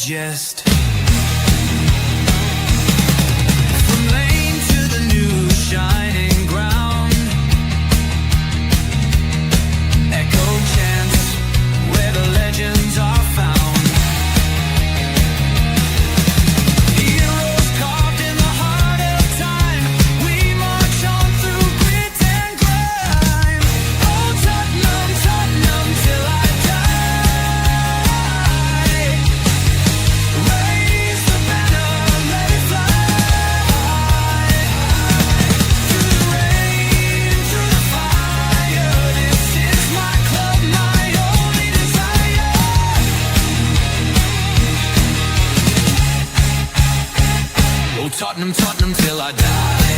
digest. From lane to the new shining ground, echo chants where the legends are found. Heroes carved in the heart of time, we march on through grit and grime. Oh Tottenham, Tottenham till I die. Raise the banner, let it fly. Through the rain, through the fire, this is my club, my only desire. Oh Tottenham, Tottenham till I die.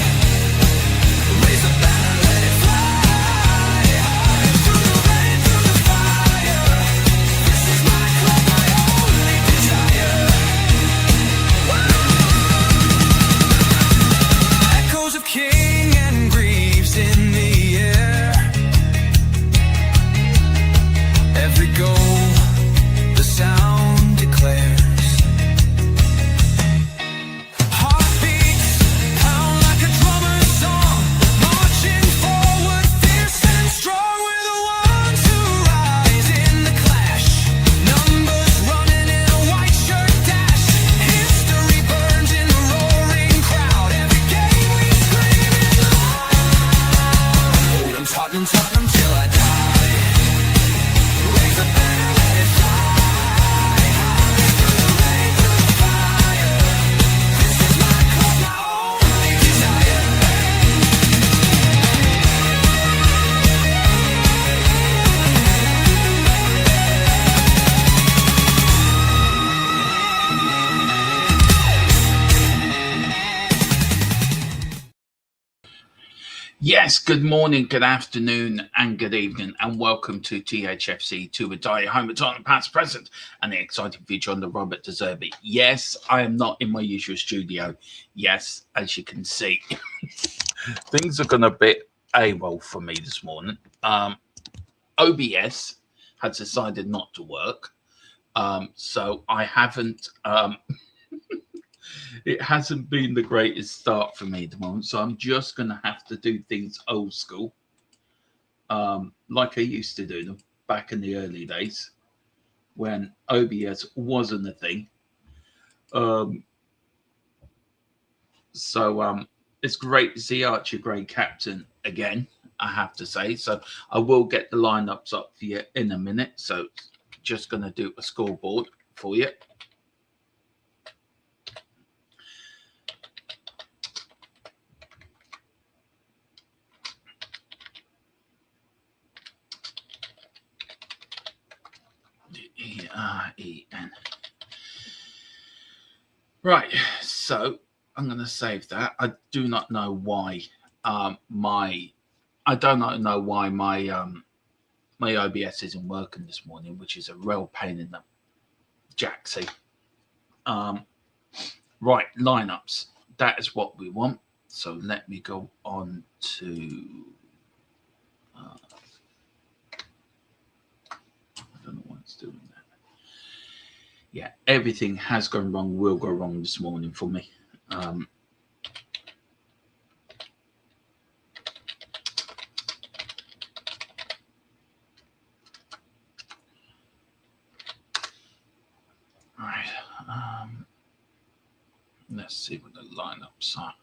Raise the banner, let it fly. Through the rain, through the fire, this is my club, my only desire. Echoes of King and Greaves in the air. Every goal, the sound declares. Heartbeats pound like a drummer's song, marching forward, fierce and strong. We're the ones who rise in the clash. Numbers running in a white shirt dash. History burns in the roaring crowd. Every game we scream it loud. I'm Tottenham, Tottenham till I die. Raise the banner, let it fly. Through the rain, through the fire, this is my club, my only desire. Yes, good morning, good afternoon, and good evening, and welcome to THFC, to a die home at Tottenham past, present, and the exciting future under Roberto De Zerbi. Yes, I am not in my usual studio. Yes, as you can see, things are going a bit AWOL for me this morning. OBS has decided not to work, so I haven't. It hasn't been the greatest start for me at the moment, so I'm just going to have to do things old school, like I used to do them back in the early days when OBS wasn't a thing. So it's great to see Archie Gray captain again, I have to say. So I will get the lineups up for you in a minute. So just going to do a scoreboard for you. D-E-R-E-N. Right, so I'm going to save that. I do not know why my OBS isn't working this morning, which is a real pain in the jacksy. Right, lineups. That is what we want. So let me go on to. I don't know why it's doing that. Yeah, everything has gone wrong, will go wrong this morning for me. Right. Let's see what the lineups are.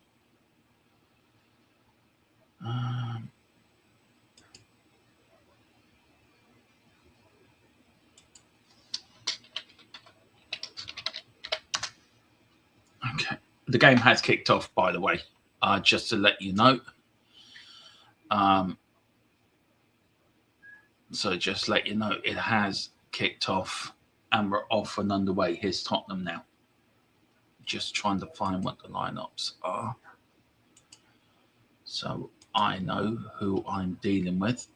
Okay, the game has kicked off, by the way, just to let you know. So just let you know, it has kicked off and we're off and underway. Here's Tottenham now. Just trying to find what the lineups are, so I know who I'm dealing with.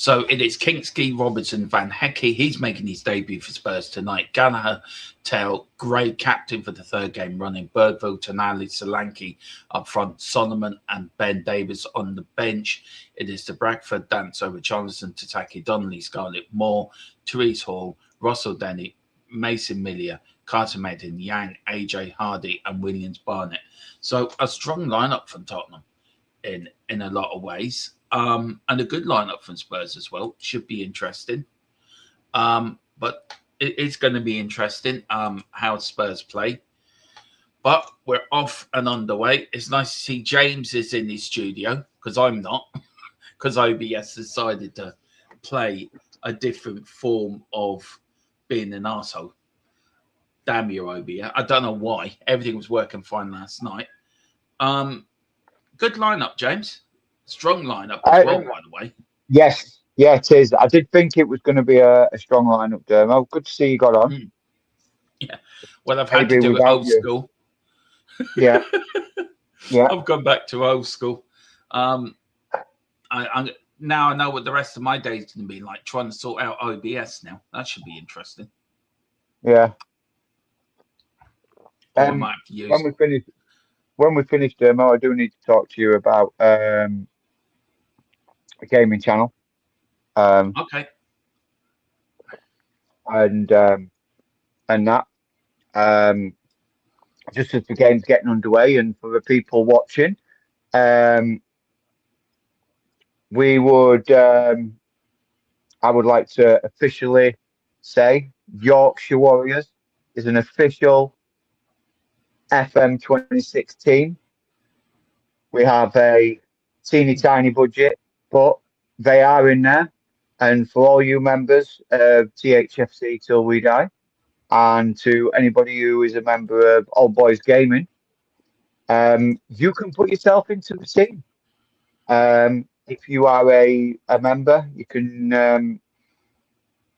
So it is Kingsley Robertson Van Hecke. He's making his debut for Spurs tonight. Gallagher, Tell, Gray captain for the third game running. Bergville, Tonali, Solanke up front. Solomon and Ben Davis on the bench. It is the Bradford dance over Jonathan Tataki, Donnelly, Scarlett, Moore, Therese Hall, Russell Denny, Mason Millia, Carter Madden, Yang, AJ Hardy, and Williams Barnett. So a strong lineup from Tottenham in a lot of ways. And a good lineup from Spurs as well. Should be interesting. But it's going to be interesting how Spurs play. But we're off and underway. It's nice to see James is in his studio, because I'm not, because OBS decided to play a different form of being an arsehole. Damn you, OBS. I don't know why. Everything was working fine last night. Good lineup, James. Strong lineup as well, by the way. Yes, yeah, it is. I did think it was going to be a strong lineup, Dermo. Good to see you got on. Yeah. Well, I've had to do it old school. Yeah. Yeah. I've gone back to old school. I now I know what the rest of my day is going to be like, trying to sort out OBS now. That should be interesting. Yeah. I might have to use when we finish, Dermo, I do need to talk to you about a gaming channel. Okay. And that. Just as the game's getting underway and for the people watching, we would I would like to officially say Yorkshire Warriors is an official FM 2016. We have a teeny tiny budget, but they are in there. And for all you members of THFC Till We Die, and to anybody who is a member of Old Boys Gaming, you can put yourself into the team. If you are a member, you can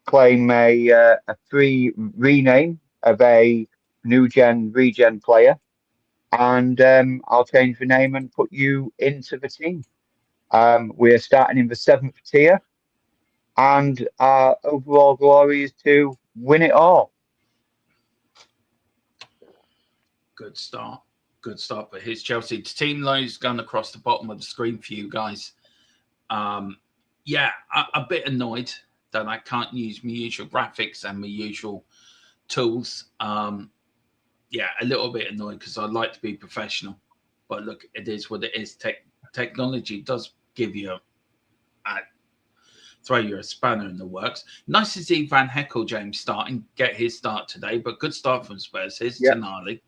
claim a free rename of a new gen regen player, and I'll change the name and put you into the team. We are starting in the 7th tier, and our overall glory is to win it all. Good start. Good start for his Chelsea. The team logo's gone across the bottom of the screen for you guys. Yeah, a bit annoyed that I can't use my usual graphics and my usual tools. Yeah, a little bit annoyed because I like to be professional. But look, it is what it is. Technology does give you throw you a spanner in the works. Nice to see Van Hecke, James, get his start today, but good start from Spurs. Here's Tonali.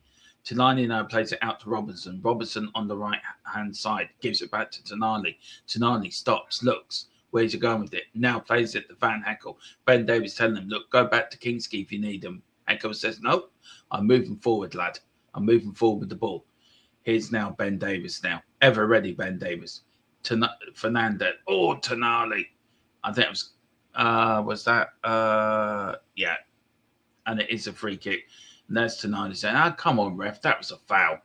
Tonali now plays it out to Robertson. Robertson on the right-hand side gives it back to Tonali. Tonali stops, looks. Where's he going with it? Now plays it to Van Hecke. Ben Davis telling him, look, go back to Kingsley if you need him. Hecke says, no, I'm moving forward, lad. I'm moving forward with the ball. Here's now Ben Davis now. Ever ready, Ben Davis. Fernandez. Oh, Tonali. I think it was that? Yeah. And it is a free kick. And there's Tonali saying, come on, ref, that was a foul.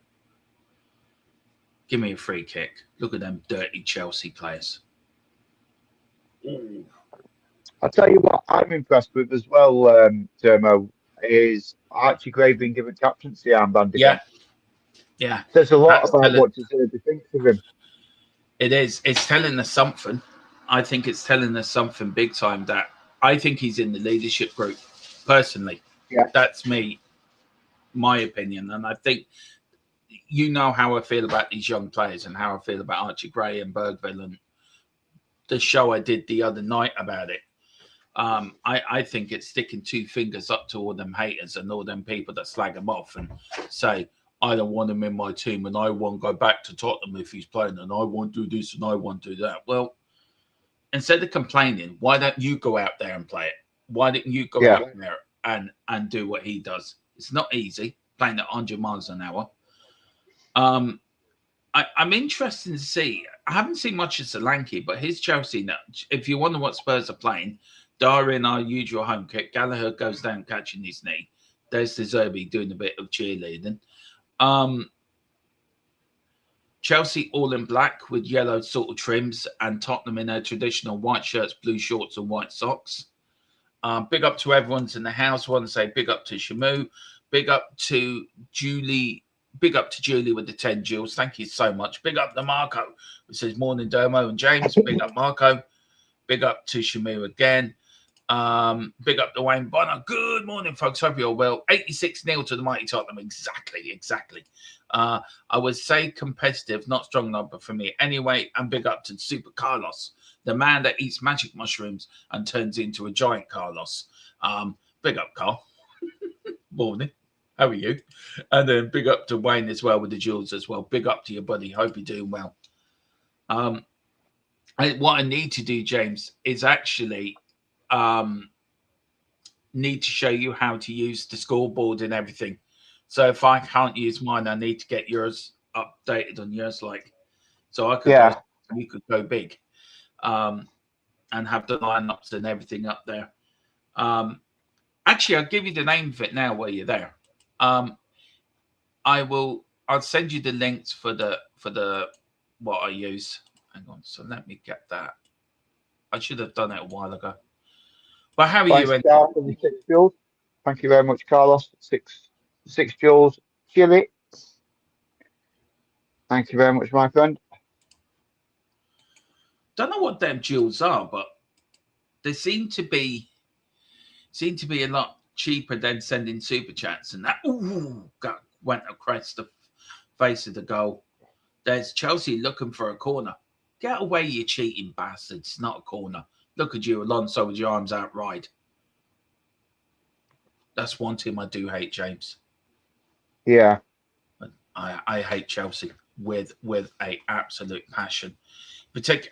Give me a free kick. Look at them dirty Chelsea players. Ooh. I'll tell you what I'm impressed with as well, Dermo, is Archie Gray being given captaincy armband again. Yeah. There's a lot about what De Zerbi thinks of him. It is. It's telling us something. I think it's telling us something big time that I think he's in the leadership group, personally. Yeah. That's me, my opinion. And I think you know how I feel about these young players and how I feel about Archie Gray and Bergville and the show I did the other night about it. I think it's sticking two fingers up to all them haters and all them people that slag him off and say, I don't want him in my team and I won't go back to Tottenham if he's playing and I won't do this and I won't do that. Well, instead of complaining, why don't you go out there and play it? Why didn't you go out there and do what he does? It's not easy playing at 100 miles an hour. I'm interested to see. I haven't seen much of Solanke, but his Chelsea now. If you wonder what Spurs are playing, Dara in our usual home kick. Gallagher goes down catching his knee. There's De Zerbi doing a bit of cheerleading. Chelsea all in black with yellow sort of trims, and Tottenham in their traditional white shirts, blue shorts, and white socks. Big up to everyone's in the house. I want to say big up to Shamu, big up to Julie, big up to Julie with the 10 jewels. Thank you so much. Big up to Marco, who says morning Dermo and James. Big up Marco. Big up to Shamu again. Big up to Wayne Bonner. Good morning, folks. Hope you're well. 86-0 to the mighty Tottenham. Exactly. I would say competitive, not strong number for me. Anyway, and big up to Super Carlos, the man that eats magic mushrooms and turns into a giant Carlos. Big up, Carl. Morning. How are you? And then big up to Wayne as well with the jewels as well. Big up to your buddy. Hope you're doing well. What I need to do, James, is actually need to show you how to use the scoreboard and everything. So if I can't use mine, I need to get yours updated on yours, like, so I could you could go big, and have the lineups and everything up there. Actually, I'll give you the name of it now while you're there. I'll send you the links for the what I use. Hang on, so let me get that. I should have done it a while ago. But how are you? For the 6 jewels. Thank you very much, Carlos. Six jewels. Chili. Thank you very much, my friend. Don't know what them jewels are, but they seem to be a lot cheaper than sending super chats and that. Ooh, went across the face of the goal. There's Chelsea looking for a corner. Get away, you cheating bastards. It's not a corner. Look at you, Alonso, with your arms out wide. That's one team I do hate, James. Yeah. I hate Chelsea with a absolute passion.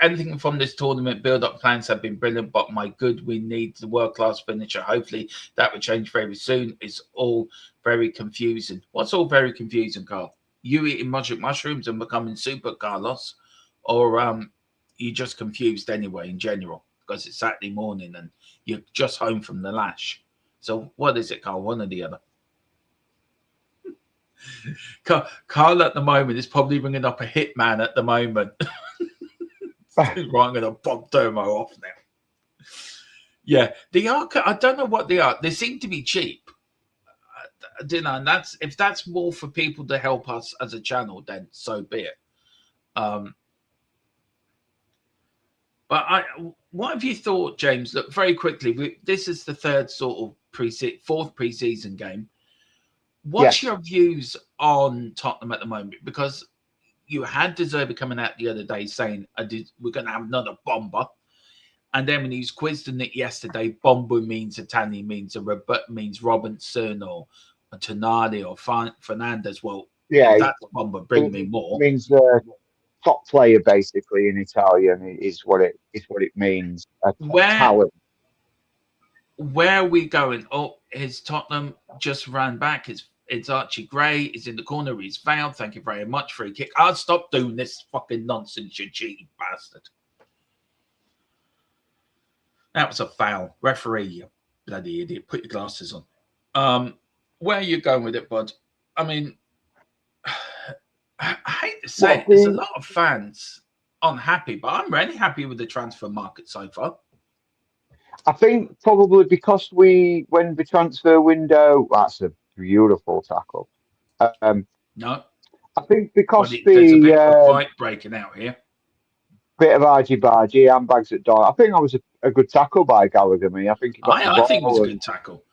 Anything from this tournament, build-up plans have been brilliant, but my good, we need the world-class finisher. Hopefully that will change very soon. It's all very confusing. What's all very confusing, Carl? You eating magic mushrooms and becoming super Carlos, or you just confused anyway in general because it's Saturday morning and you're just home from the lash. So what is it, Carl? One or the other? Carl at the moment is probably ringing up a hitman at the moment. Right, I'm going to pop Dermo off now. Yeah, the Arc, I don't know what they are. They seem to be cheap. And if that's more for people to help us as a channel, then so be it. But what have you thought, James? Look, very quickly, this is the fourth pre-season game. What's your views on Tottenham at the moment? Because you had De Zerbi coming out the other day saying we're going to have another bomber. And then when he was quizzed on it yesterday, bomber means Italian, means Robinson or Tonali or Fernandez. Well, if that's a bomber, bring me more. Means top player, basically, in Italian is what it means. Talent. Where are we going? Oh, his Tottenham just ran back. It's Archie Gray. He's in the corner. He's fouled. Thank you very much. Free kick. I'll stop doing this fucking nonsense, you cheating bastard. That was a foul. Referee, you bloody idiot. Put your glasses on. Where are you going with it, bud? I mean, I hate to say it, there's a lot of fans unhappy, but I'm really happy with the transfer market so far. I think probably because when the transfer window, that's a beautiful tackle. No. I think because there's a bit of a fight breaking out here. Bit of argy-bargy, handbags at door. I think that was a good tackle by Gallagher. I think he got I think it was a good tackle.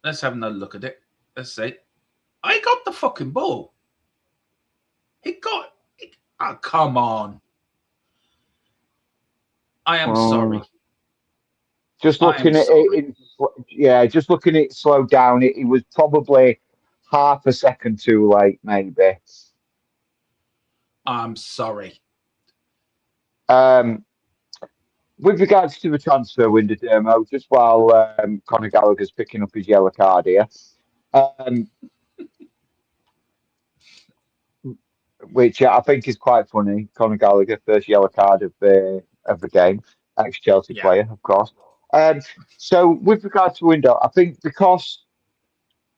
Let's have another look at it. Let's see. I got the fucking ball. Oh, come on. I am sorry. Just looking at it, just looking at it slow down, it was probably half a second too late, maybe. I'm sorry. With regards to the transfer window, Dermo, just while Conor Gallagher's picking up his yellow card here, which I think is quite funny. Conor Gallagher, first yellow card of the game, ex-Chelsea player, of course. So with regards to window, I think because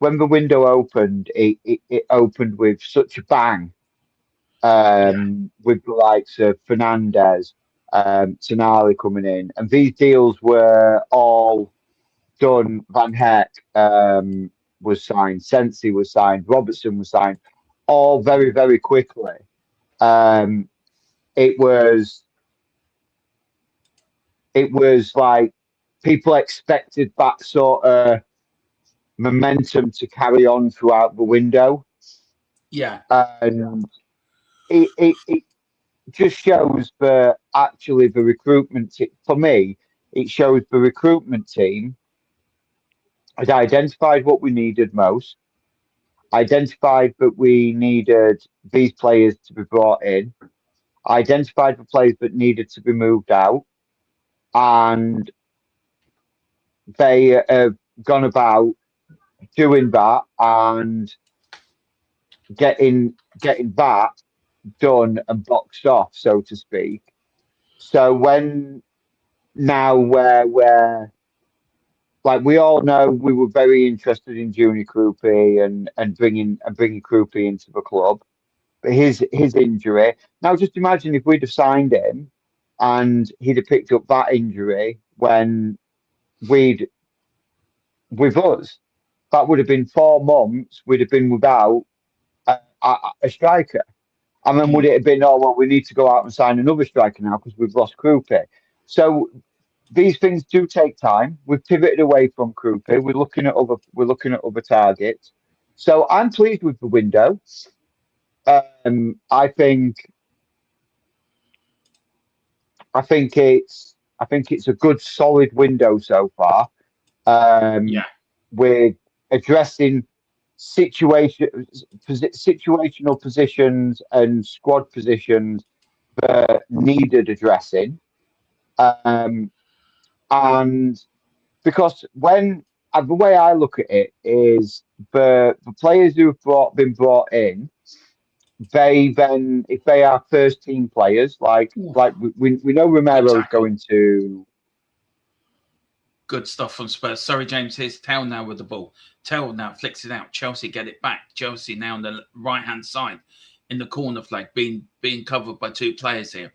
when the window opened, it opened with such a bang. With the likes of Fernandez, Tonali coming in, and these deals were all done. Van Heck was signed, Sensi was signed, Robertson was signed, all very, very quickly. Um, it was like people expected that sort of momentum to carry on throughout the window, Yeah. and it just shows that actually the recruitment for me, it shows the recruitment team had identified what we needed most, identified that we needed these players to be brought in, identified the players that needed to be moved out, and they have gone about doing that and getting that done and boxed off, so to speak. So when now where like we all know we were very interested in Junior Krupi and bringing Krupi into the club. But his injury. Now just imagine if we'd have signed him and he'd have picked up that injury when we'd with us. That would have been 4 months. We'd have been without a striker. And then would it have been, oh well, we need to go out and sign another striker now because we've lost Krupi. So these things do take time. We've pivoted away from Krupi. We're looking at other targets. So I'm pleased with the window. I think it's a good solid window so far. We're addressing situational positions and squad positions that needed addressing. And because the way I look at it is the players who have been brought in, they then, if they are first team players, like we know Romero's going to. Good stuff from Spurs. Sorry, James. Here's Tell now with the ball. Tell now flicks it out. Chelsea get it back. Chelsea now on the right hand side in the corner flag, being covered by 2 players here.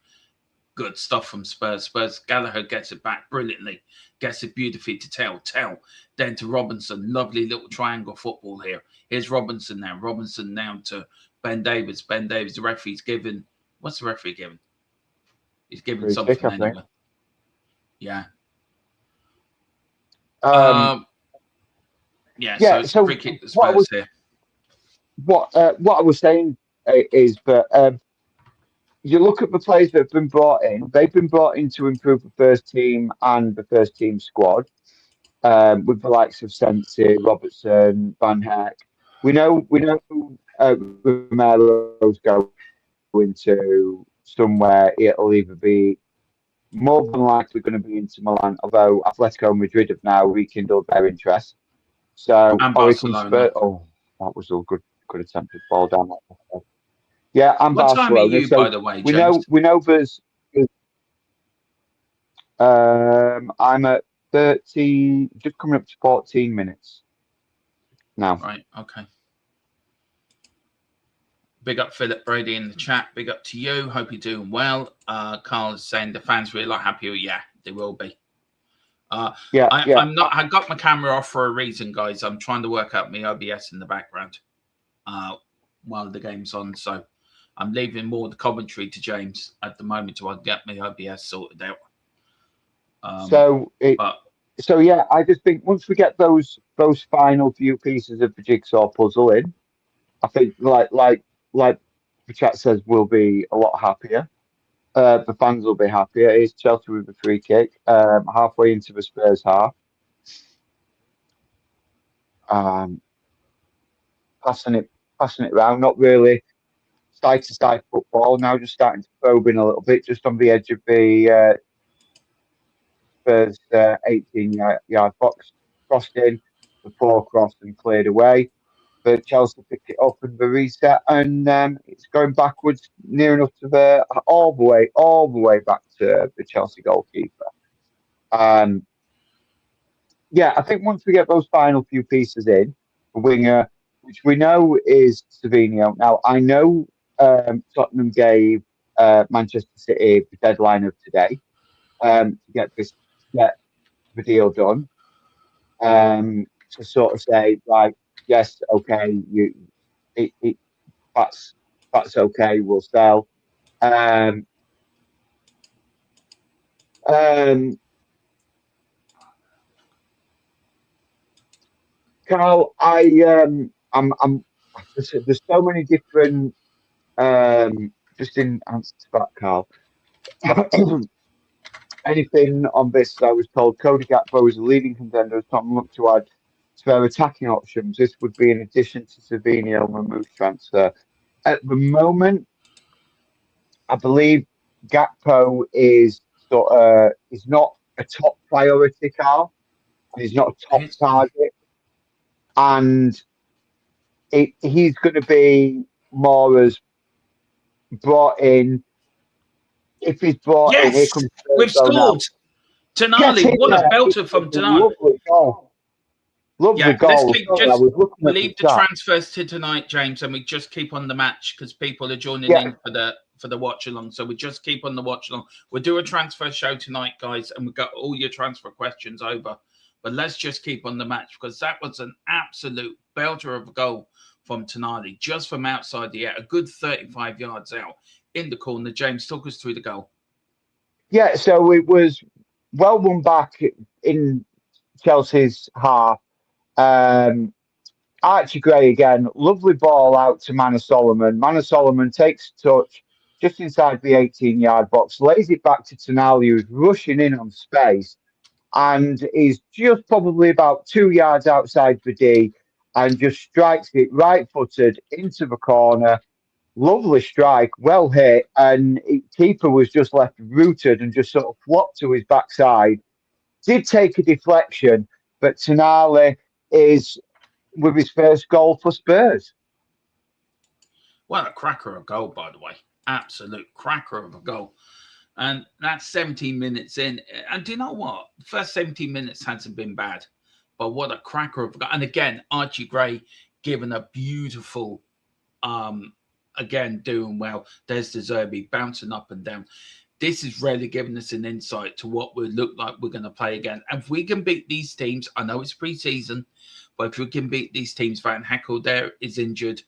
Good stuff from Spurs. Spurs. Gallagher gets it back brilliantly. Gets it beautifully to Tell. Then to Robinson. Lovely little triangle football here. Here's Robinson now. Robinson now to Ben Davies. Ben Davies. The referee's given. What's the referee giving? He's giving something anyway. Yeah. So it's a free kick to Spurs here. What I was saying is that you look at the players that have been brought in. They've been brought in to improve the first team and the first team squad, with the likes of Sensi, Robertson, Van Heck. We know Romero's going to somewhere. It'll either be more than likely going to be into Milan, although Atletico Madrid have now rekindled their interest. So, and Barcelona. That was a good attempted ball down that. Yeah, and what Barcelona. What time are you, by the way, James? We know there's. I'm at 30, just coming up to 14 minutes now. Right. Okay. Big up Philip Brady in the chat. Big up to you. Hope you're doing well. Carl is saying the fans really happy. Yeah, they will be. I'm not. I got my camera off for a reason, guys. I'm trying to work out my OBS in the background while the game's on. So I'm leaving more of the commentary to James at the moment till I get my OBS sorted out. I just think once we get those final few pieces of the jigsaw puzzle in, I think like the chat says, we'll be a lot happier. The fans will be happier. It's Chelsea with a free kick, halfway into the Spurs half. Passing it around, not really side to side football. Now just starting to probe in a little bit, just on the edge of the Spurs 18-yard box, crossed in, the 4 crossed and cleared away. But Chelsea picked it up and the reset, and it's going backwards near enough to all the way back to the Chelsea goalkeeper. I think once we get those final few pieces in, winger, which we know is Savinio. Now, I know Tottenham gave Manchester City the deadline of today to get the deal done. To sort of say, right, yes, okay, it, that's okay, we'll sell. Um, um, Carl, I'm there's so many different just in answer to that, Carl. Anything on this? I was told Cody Gakpo is a leading contender as Tottenham look to add spare attacking options. This would be in addition to Savinio Mahmoud's transfer. At the moment, I believe Gakpo is is not a top priority, Carl. He's not a top target, and he's going to be more as brought in. If he's brought in, here Yes, comes we've Spurs now. scored. Tonali, what a belter from Tonali. Lovely goal. Lovely Yeah, let's goal. keep Sorry, I just was looking at leave the the chat. transfers to tonight, James, and we just keep on the match because people are joining Yeah. in for the watch along. So we just keep on the watch along. We'll do a transfer show tonight, guys, and we've got all your transfer questions over. But let's just keep on the match because that was an absolute belter of a goal from Tonali, just from outside the area, a good 35 yards out in the corner. James, talk us through the goal. Yeah, so it was well won back in Chelsea's half. Archie Gray again, lovely ball out to Manor Solomon. Manor Solomon takes touch just inside the 18-yard box, lays it back to Tonali, who's rushing in on space, and is just probably about 2 yards outside the D, and just strikes it right-footed into the corner. Lovely strike, well hit, and keeper was just left rooted and just sort of flopped to his backside. Did take a deflection, but Tonali is with his first goal for Spurs. What a cracker of a goal, by the way. Absolute cracker of a goal. And that's 17 minutes in. And do you know what? The first 17 minutes hasn't been bad. But what a cracker of a goal. And again, Archie Gray given a beautiful, again, doing well. There's De Zerbi bouncing up and down. This is really giving us an insight to what we look like we're going to play again. And if we can beat these teams, I know it's pre-season, but if we can beat these teams, Van Heckel there is injured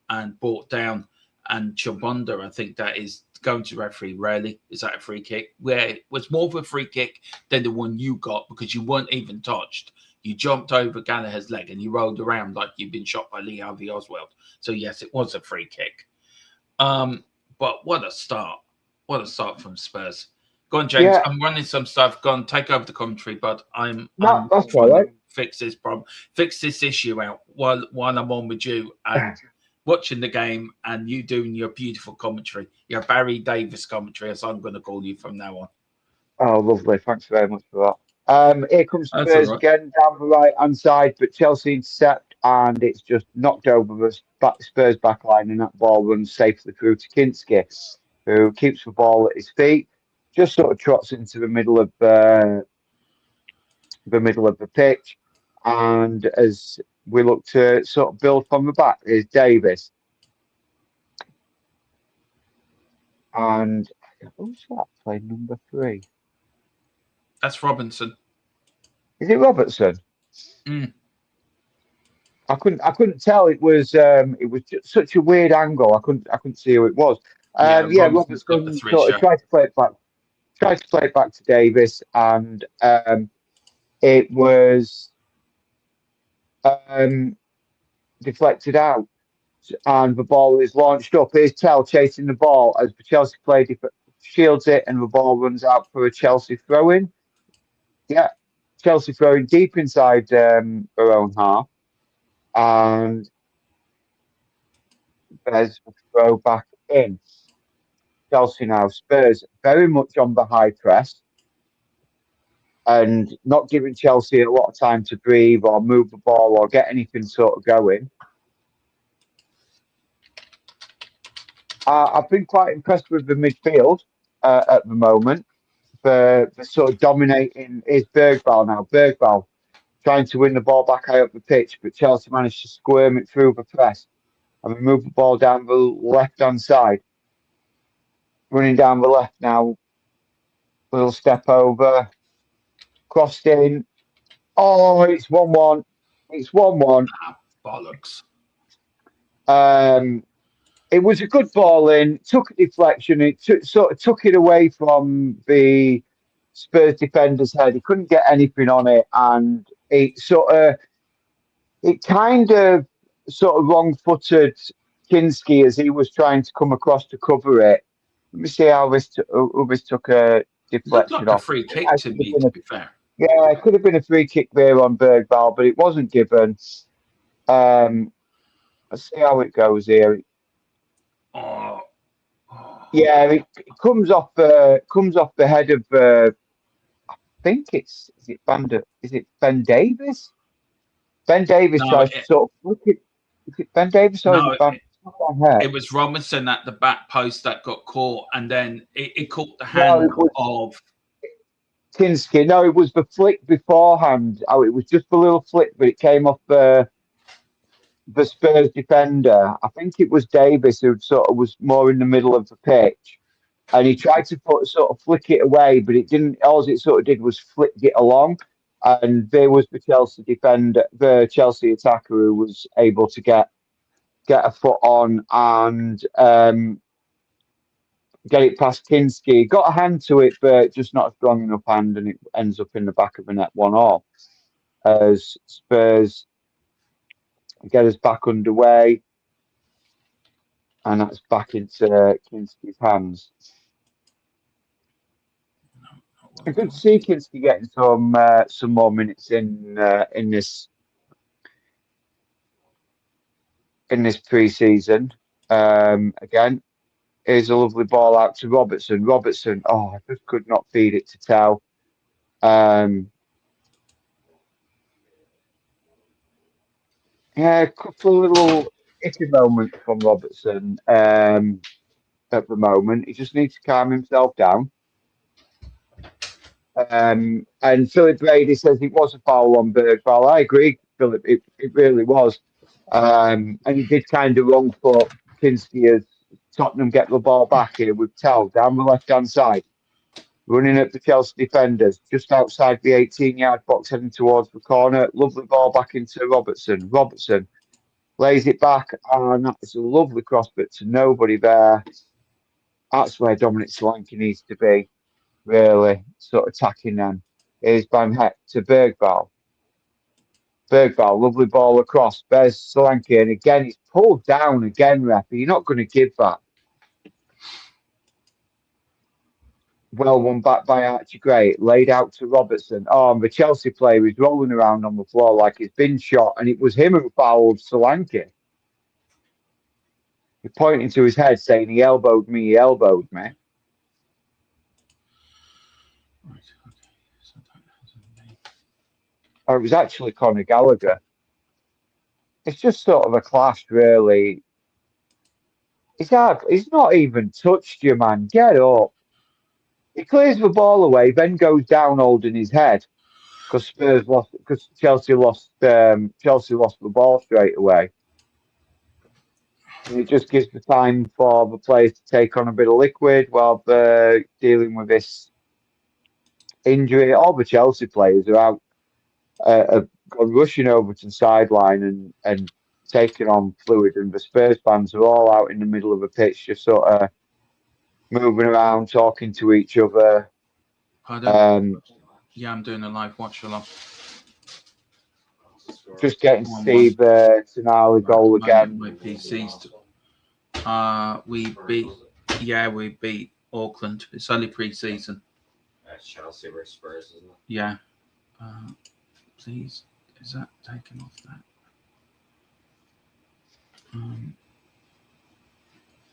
and brought down. And Chabonda, I think that is going to referee rarely. Is that a free kick? Where it was more of a free kick than the one you got because you weren't even touched. You jumped over Gallagher's leg and you rolled around like you'd been shot by Lee Harvey Oswald. So, yes, it was a free kick. But what a start. What a start from Spurs. Go on, James. Yeah. I'm running some stuff. Go on, take over the commentary, but I'm that's all right. Fix this problem. Fix this issue out while I'm on with you and watching the game and you doing your beautiful commentary, your Barry Davis commentary, as I'm going to call you from now on. Oh, lovely. Thanks very much for that. Here comes Spurs again down the right-hand side, but Chelsea intercept and it's just knocked over the Spurs back line and that ball runs safely through to Kinski, who keeps the ball at his feet, just sort of trots into the middle of the pitch. And as we look to sort of build from the back, is Davis. And who's that playing number 3? That's Robinson. Is it Robertson? Mm. I couldn't tell. It was just such a weird angle. I couldn't see who it was. Robertson sort of tried to play it back to Davis, and it was deflected out, and the ball is launched up. Here's Tell chasing the ball as the Chelsea player shields it, and the ball runs out for a Chelsea throw-in. Yeah, Chelsea throwing deep inside their own half, and there's a throw back in. Chelsea now, Spurs very much on the high press and not giving Chelsea a lot of time to breathe or move the ball or get anything sort of going. I've been quite impressed with the midfield at the moment. The sort of dominating is Bergvall now. Bergvall trying to win the ball back high up the pitch, but Chelsea managed to squirm it through the press and we move the ball down the left-hand side. Running down the left now, little step over, crossed in. Oh, it's 1-1. It's 1-1. Ah, bollocks. It was a good ball in, took a deflection, it sort of took it away from the Spurs defender's head. He couldn't get anything on it, and it kind of sort of wrong-footed Kinski as he was trying to come across to cover it. Let me see how this took a Looked deflection like a off. free kick to me, to be fair. Yeah, it could have been a free kick there on Bergvall, but it wasn't given. Let's see how it goes here. Oh. Yeah, it comes off the head of I think is it Ben Davis? Ben Davis No, tries to sort of look at is it Ben Davis or is no, it Van Heck? it was Robinson at the back post that got caught, and then it caught the No, hand it was of. Kinski. No, it was the flick beforehand. Oh, it was just a little flick, but it came off the Spurs defender. I think it was Davis who sort of was more in the middle of the pitch. And he tried to sort of flick it away, but it didn't. All it sort of did was flick it along, and there was the Chelsea defender, the Chelsea attacker, who was able to get a foot on and get it past Kinski. Got a hand to it, but just not a strong enough hand, and it ends up in the back of the net 1-1 as Spurs get us back underway, and that's back into Kinski's hands. Good to see Kinski getting some more minutes in this pre-season. Again, here's a lovely ball out to Robertson. Robertson, I just could not feed it to Tell. Yeah, a couple of little icky moments from Robertson at the moment. He just needs to calm himself down. And Philip Brady says it was a foul on Bergvall. I agree, Philip. It really was. And he did kind of wrong foot Kinski as Tottenham get the ball back here with Tell down the left-hand side, running at the Chelsea defenders just outside the 18-yard box, heading towards the corner. Lovely ball back into Robertson. Robertson lays it back, and that's a lovely cross, but to nobody there. That's where Dominic Solanke needs to be, really, sort of attacking them. Here's Van Heck to Bergvall. Bergvall, lovely ball across. There's Solanke, and again, he's pulled down again, ref. You're not going to give that. Well won back by Archie Gray, laid out to Robertson. And the Chelsea player is rolling around on the floor like he's been shot, and it was him who fouled Solanke. He's pointing to his head, saying, he elbowed me, he elbowed me. Right, okay. So that hasn't been. Or it was actually Conor Gallagher. It's just sort of a clash, really. He's not even touched you, man. Get up. He clears the ball away, then goes down holding his head because Chelsea lost the ball straight away. And it just gives the time for the players to take on a bit of liquid while they're dealing with this injury. All the Chelsea players are out, have gone rushing over to the sideline and taking on fluid, and the Spurs fans are all out in the middle of the pitch, just sort of moving around, talking to each other. Pardon? Yeah, I'm doing a live watch along. Just getting to see the Tonali goal again. My PCs. We beat Auckland. It's only pre-season. That's Chelsea versus Spurs, isn't it? Yeah. Please, is that taken off that?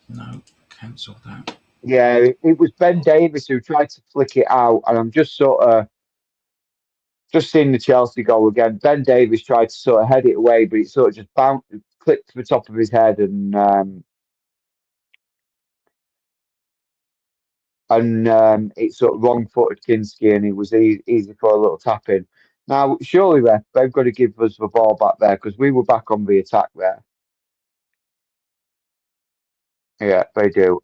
No, cancel that. Yeah, it was Ben Davis who tried to flick it out, and I'm just sort of just seeing the Chelsea goal again. Ben Davis tried to sort of head it away, but it sort of just clipped to the top of his head, and it sort of wrong-footed Kinski, and it was easy for a little tap in. Now, surely they've got to give us the ball back there because we were back on the attack there. Yeah, they do.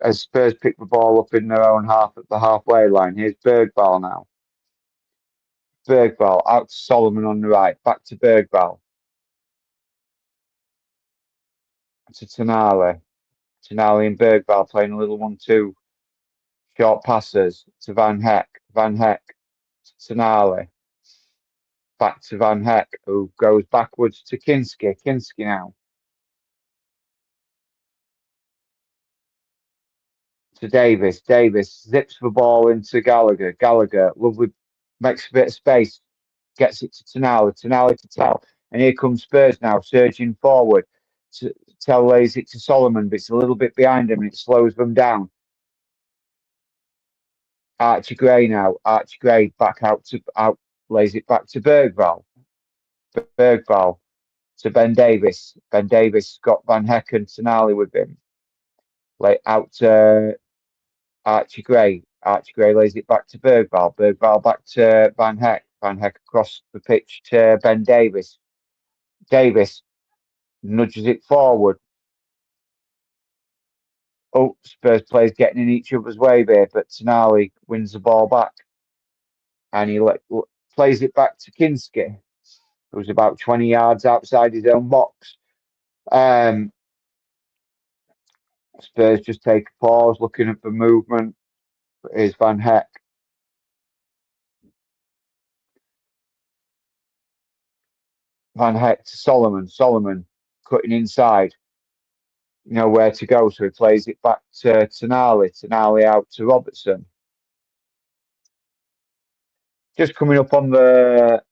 As Spurs pick the ball up in their own half at the halfway line. Here's Bergvall now. Bergvall out to Solomon on the right. Back to Bergvall. To Tonali. Tonali and Bergvall playing a little 1-2. Short passes to Van Heck. Van Heck to Tonali. Back to Van Heck, who goes backwards to Kinski. Kinski now. To Davis. Davis zips the ball into Gallagher. Gallagher, lovely, makes a bit of space. Gets it to Tonali. Tonali to Tell. And here comes Spurs now, surging forward. Tell lays it to Solomon, but it's a little bit behind him and it slows them down. Archie Gray now. Archie Gray back out, lays it back to Bergvall. Bergvall to Ben Davis. Ben Davis got Van Heck and Tonali with him. Lay out to Archie Gray. Archie Gray lays it back to Bergvall. Bergvall back to Van Heck. Van Heck across the pitch to Ben Davis. Davis nudges it forward. Oh, Spurs players getting in each other's way there, but Tonali wins the ball back. And he plays it back to Kinski, who's about 20 yards outside his own box. Spurs just take a pause, looking at the movement. Here's Van Heck. Van Heck to Solomon. Solomon cutting inside. Where to go, so he plays it back to Tonali. Tonali out to Robertson. Just coming up on the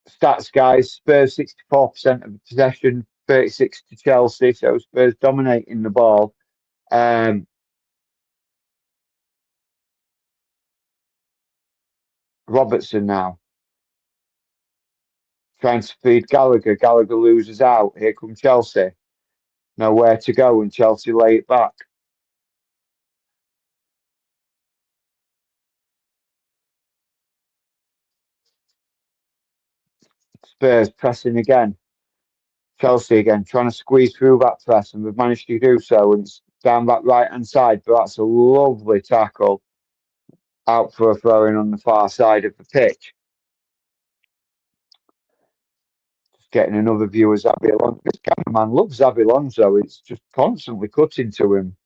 stats, guys. Spurs 64% of the possession, 36 to Chelsea. So Spurs dominating the ball. Robertson now. Trying to feed Gallagher. Gallagher loses out. Here comes Chelsea. Nowhere to go, and Chelsea lay it back. Spurs pressing again. Chelsea again, trying to squeeze through that press, and we've managed to do so. And it's down that right hand side, but that's a lovely tackle out for a throw in on the far side of the pitch. Just getting another view of Xabi Alonso. This cameraman loves Xabi Alonso. It's just constantly cutting to him.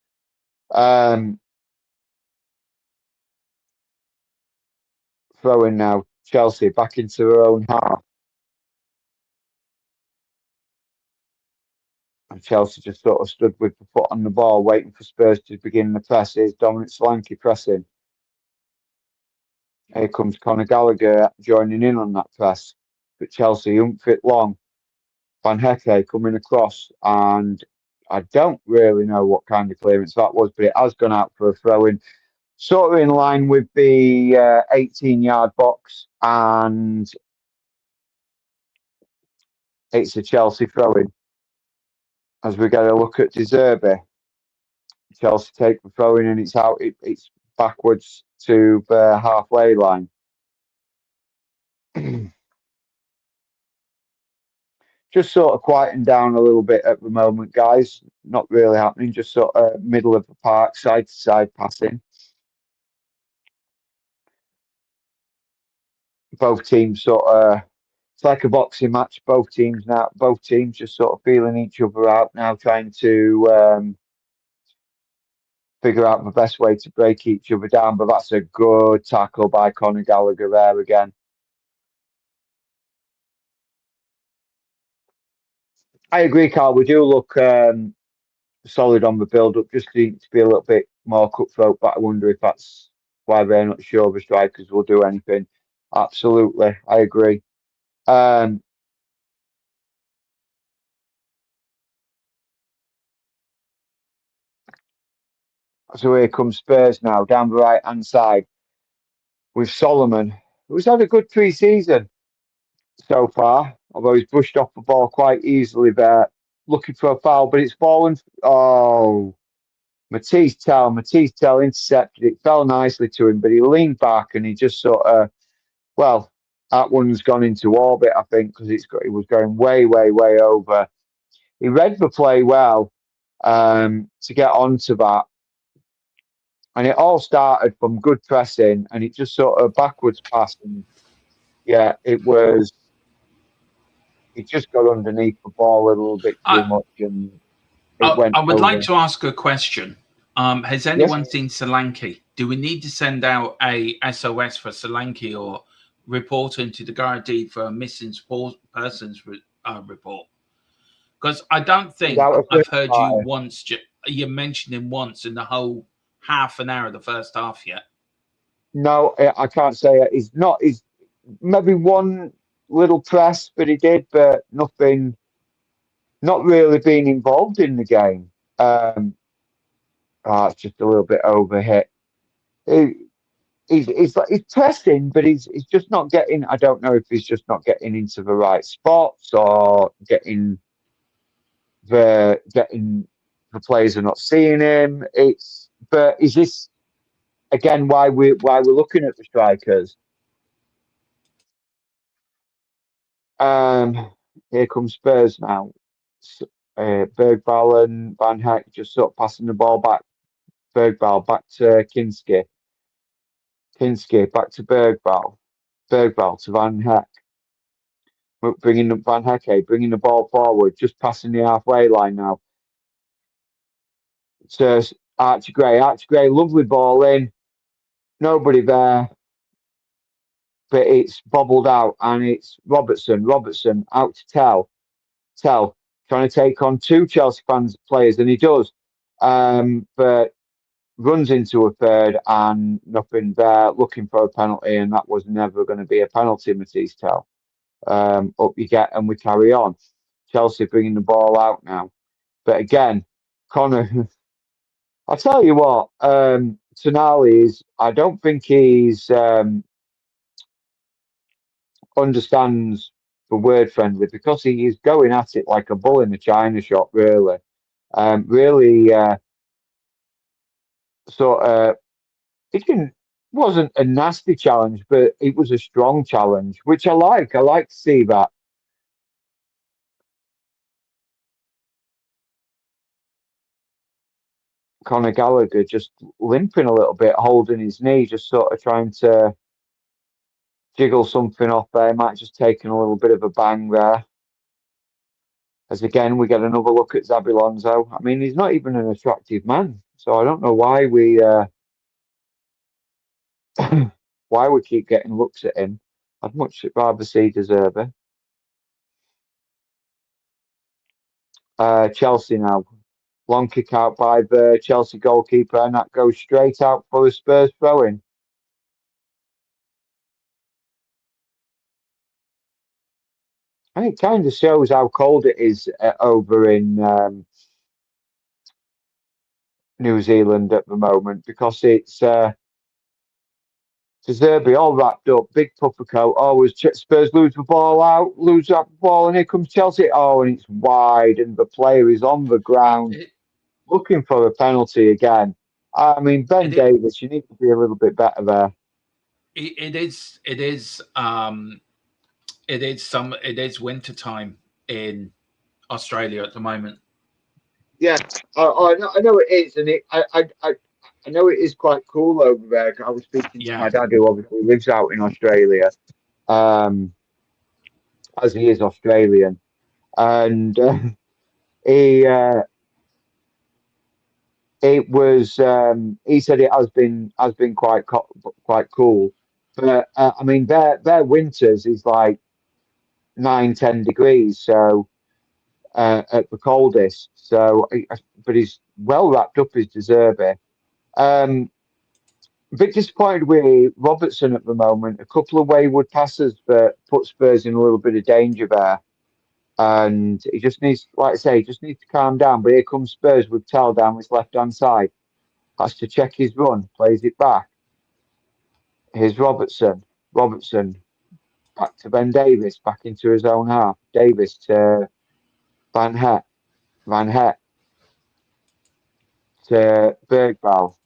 Throwing now, Chelsea back into their own half. And Chelsea just sort of stood with the foot on the ball, waiting for Spurs to begin the press. Here's Dominic Solanke pressing. Here comes Conor Gallagher joining in on that press. But Chelsea don't fit long. Van Hecke coming across, and I don't really know what kind of clearance that was, but it has gone out for a throw-in. Sort of in line with the 18-yard box, and it's a Chelsea throw-in. As we get a look at De Zerbi, Chelsea take the throw-in, and it's out. It's backwards to the halfway line. Just sort of quieting down a little bit at the moment, guys. Not really happening. Just sort of middle of the park, side to side passing. Both teams sort of, it's like a boxing match. Both teams just sort of feeling each other out now, trying to figure out the best way to break each other down. But that's a good tackle by Conor Gallagher there again. I agree, Carl. We do look solid on the build-up. Just need to be a little bit more cutthroat. But I wonder if that's why they're not sure the strikers will do anything. Absolutely, I agree. So here comes Spurs now down the right hand side with Solomon, who's had a good pre-season so far, although he's brushed off the ball quite easily there, looking for a foul, but it's fallen. Oh, Matisse Tell intercepted it, fell nicely to him, but he leaned back and he just sort of Well, that one's gone into orbit, I think, because it was going way, way, way over. He read the play well to get onto that. And it all started from good pressing, and it just sort of backwards pass. And yeah, it just got underneath the ball a little bit too I, much, and it went I would like over. to ask a question. Has Yes, anyone seen Solanke? Do we need to send out a SOS for Solanke or report into the Gardaí for a missing persons report? Because I don't think without a I've third heard you party. once. You mentioned him once in the whole half an hour of the first half yet. No, I can't say it. He's not. He's maybe one little press, but he did, but nothing. Not really being involved in the game. It's just a little bit overhit. He, he's pressing, but he's just not getting. I don't know if he's just not getting into the right spots or getting the players are not seeing him. But is this again why we're looking at the strikers? Here comes Spurs now. Bergval and Van Heck just sort of passing the ball back. Bergval back to Kinski. Kinski back to Bergval. Bergval to Van Heck. Bringing up Van Heck, bringing the ball forward, just passing the halfway line now. To Archie Gray. Archie Gray, lovely ball in. Nobody there. But it's bobbled out and it's Robertson. Robertson out to Tell trying to take on two Chelsea players, and he does. But runs into a third and nothing there, looking for a penalty, and that was never going to be a penalty, Matisse Tell. Up you get, and we carry on. Chelsea bringing the ball out now. But again, Connor, I'll tell you what, Tonali is, I don't think he's understands the word friendly because he is going at it like a bull in a china shop, really. Really sort of, it wasn't a nasty challenge, but it was a strong challenge, which I like. I like to see that. Conor Gallagher just limping a little bit, holding his knee, just sort of trying to jiggle something off there. Might just taken a little bit of a bang there. As again, we get another look at Xabi Alonso. I mean, he's not even an attractive man, so I don't know why we why we keep getting looks at him. I'd much rather see De Zerbi. Chelsea now. Long kick out by the Chelsea goalkeeper, and that goes straight out for a Spurs throw in. And it kind of shows how cold it is over in New Zealand at the moment because it's De Zerbi all wrapped up, big puffer coat. Oh, as Spurs lose the ball out, lose that ball, and here comes Chelsea. Oh, and it's wide, and the player is on the ground It, looking for a penalty again. I mean, Ben it, Davis, you need to be a little bit better there. it is. It is. It is winter time in Australia at the moment. Yeah, I know it is, and I know it is quite cool over there. I was speaking to Yeah. my dad, who obviously lives out in Australia, um, as he is Australian, and he it was he said it has been quite cool, but I mean their winters is like 9-10 degrees, so at the coldest. So, but he's well wrapped up, his De Zerbi. A bit disappointed with Robertson at the moment. A couple of wayward passes that put Spurs in a little bit of danger there. And he just needs, like I say, he just needs to calm down. But here comes Spurs with Tell down his left hand side. Has to check his run, plays it back. Here's Robertson. Robertson back to Ben Davis, back into his own half. Davis to Van Het. Van Het to Bergval.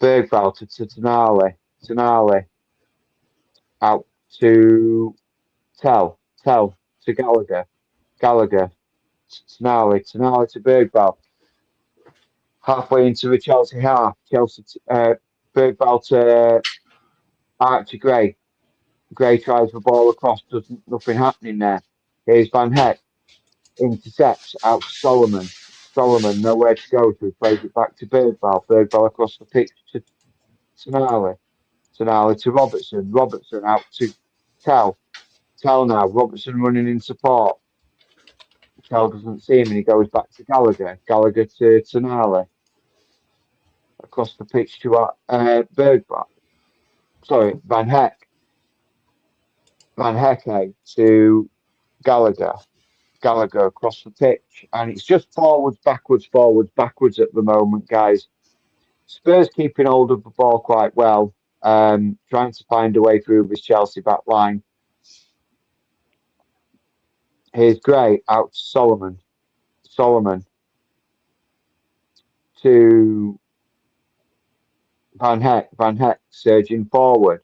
Bergval to Tonali. Tonali. out to Tell to Gallagher to Tonali to Bergvall. Halfway into the Chelsea half, Bergvall to Archie Gray. Gray tries the ball across, nothing happening there. Here's Van Heck, intercepts out to Solomon. Solomon nowhere to go, so he plays it back to Bergvall. Bergvall across the pitch to Tonali. Tonali to Robertson. Robertson out to Tell. Tell now. Robertson running in support. Tell doesn't see him and he goes back to Gallagher. Gallagher to Tonali. Across the pitch to Bergvall. Sorry, Van Heck. Van Hecke to Gallagher. Gallagher across the pitch. And it's just forwards, backwards at the moment, guys. Spurs keeping hold of the ball quite well, trying to find a way through this Chelsea back line. Here's Gray out to Solomon. Solomon to Van Heck. Van Heck surging forward.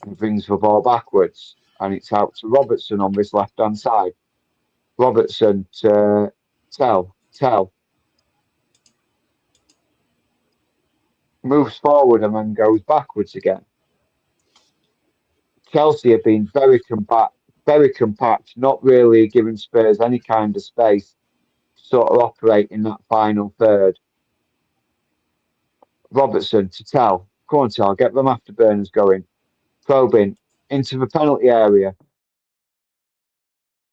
And brings the ball backwards. And it's out to Robertson on this left-hand side. Robertson to Tell. Moves forward and then goes backwards again. Chelsea have been very compact, not really giving Spurs any kind of space to sort of operate in that final third. Robertson to Tell. Come on, Tell, get them afterburners going. Probing into the penalty area.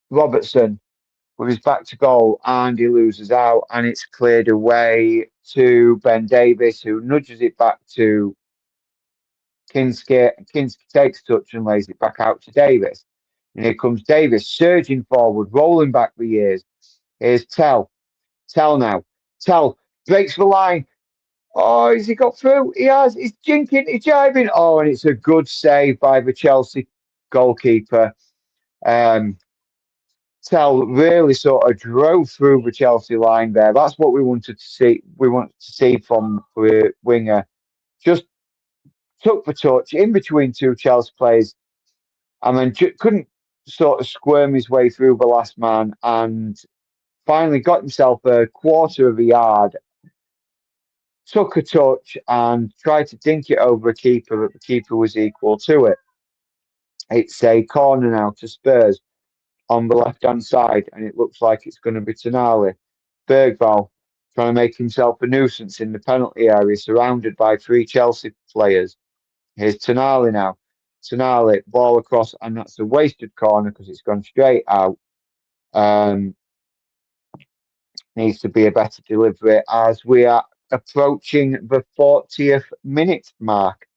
Robertson with his back to goal and he loses out and it's cleared away to Ben Davies who nudges it back to Kinski. Kinski takes touch and lays it back out to Davies. And here comes Davies surging forward, rolling back the years. Here's Tell. Tell now. Tell breaks the line. Oh, has he got through? He has. He's jinking, he's jiving. Oh, and it's a good save by the Chelsea goalkeeper. Tell really sort of drove through the Chelsea line there. That's what we wanted to see. We wanted to see from the winger. Just took the touch in between two Chelsea players and then couldn't sort of squirm his way through the last man and finally got himself a quarter of a yard, took a touch and tried to dink it over a keeper, but the keeper was equal to it. It's a corner now to Spurs on the left-hand side, and it looks like it's going to be Tonali. Bergvall trying to make himself a nuisance in the penalty area, surrounded by three Chelsea players. Here's Tonali now. Tonali, ball across, and that's a wasted corner because it's gone straight out. Needs to be a better delivery as we are approaching the 40th minute mark.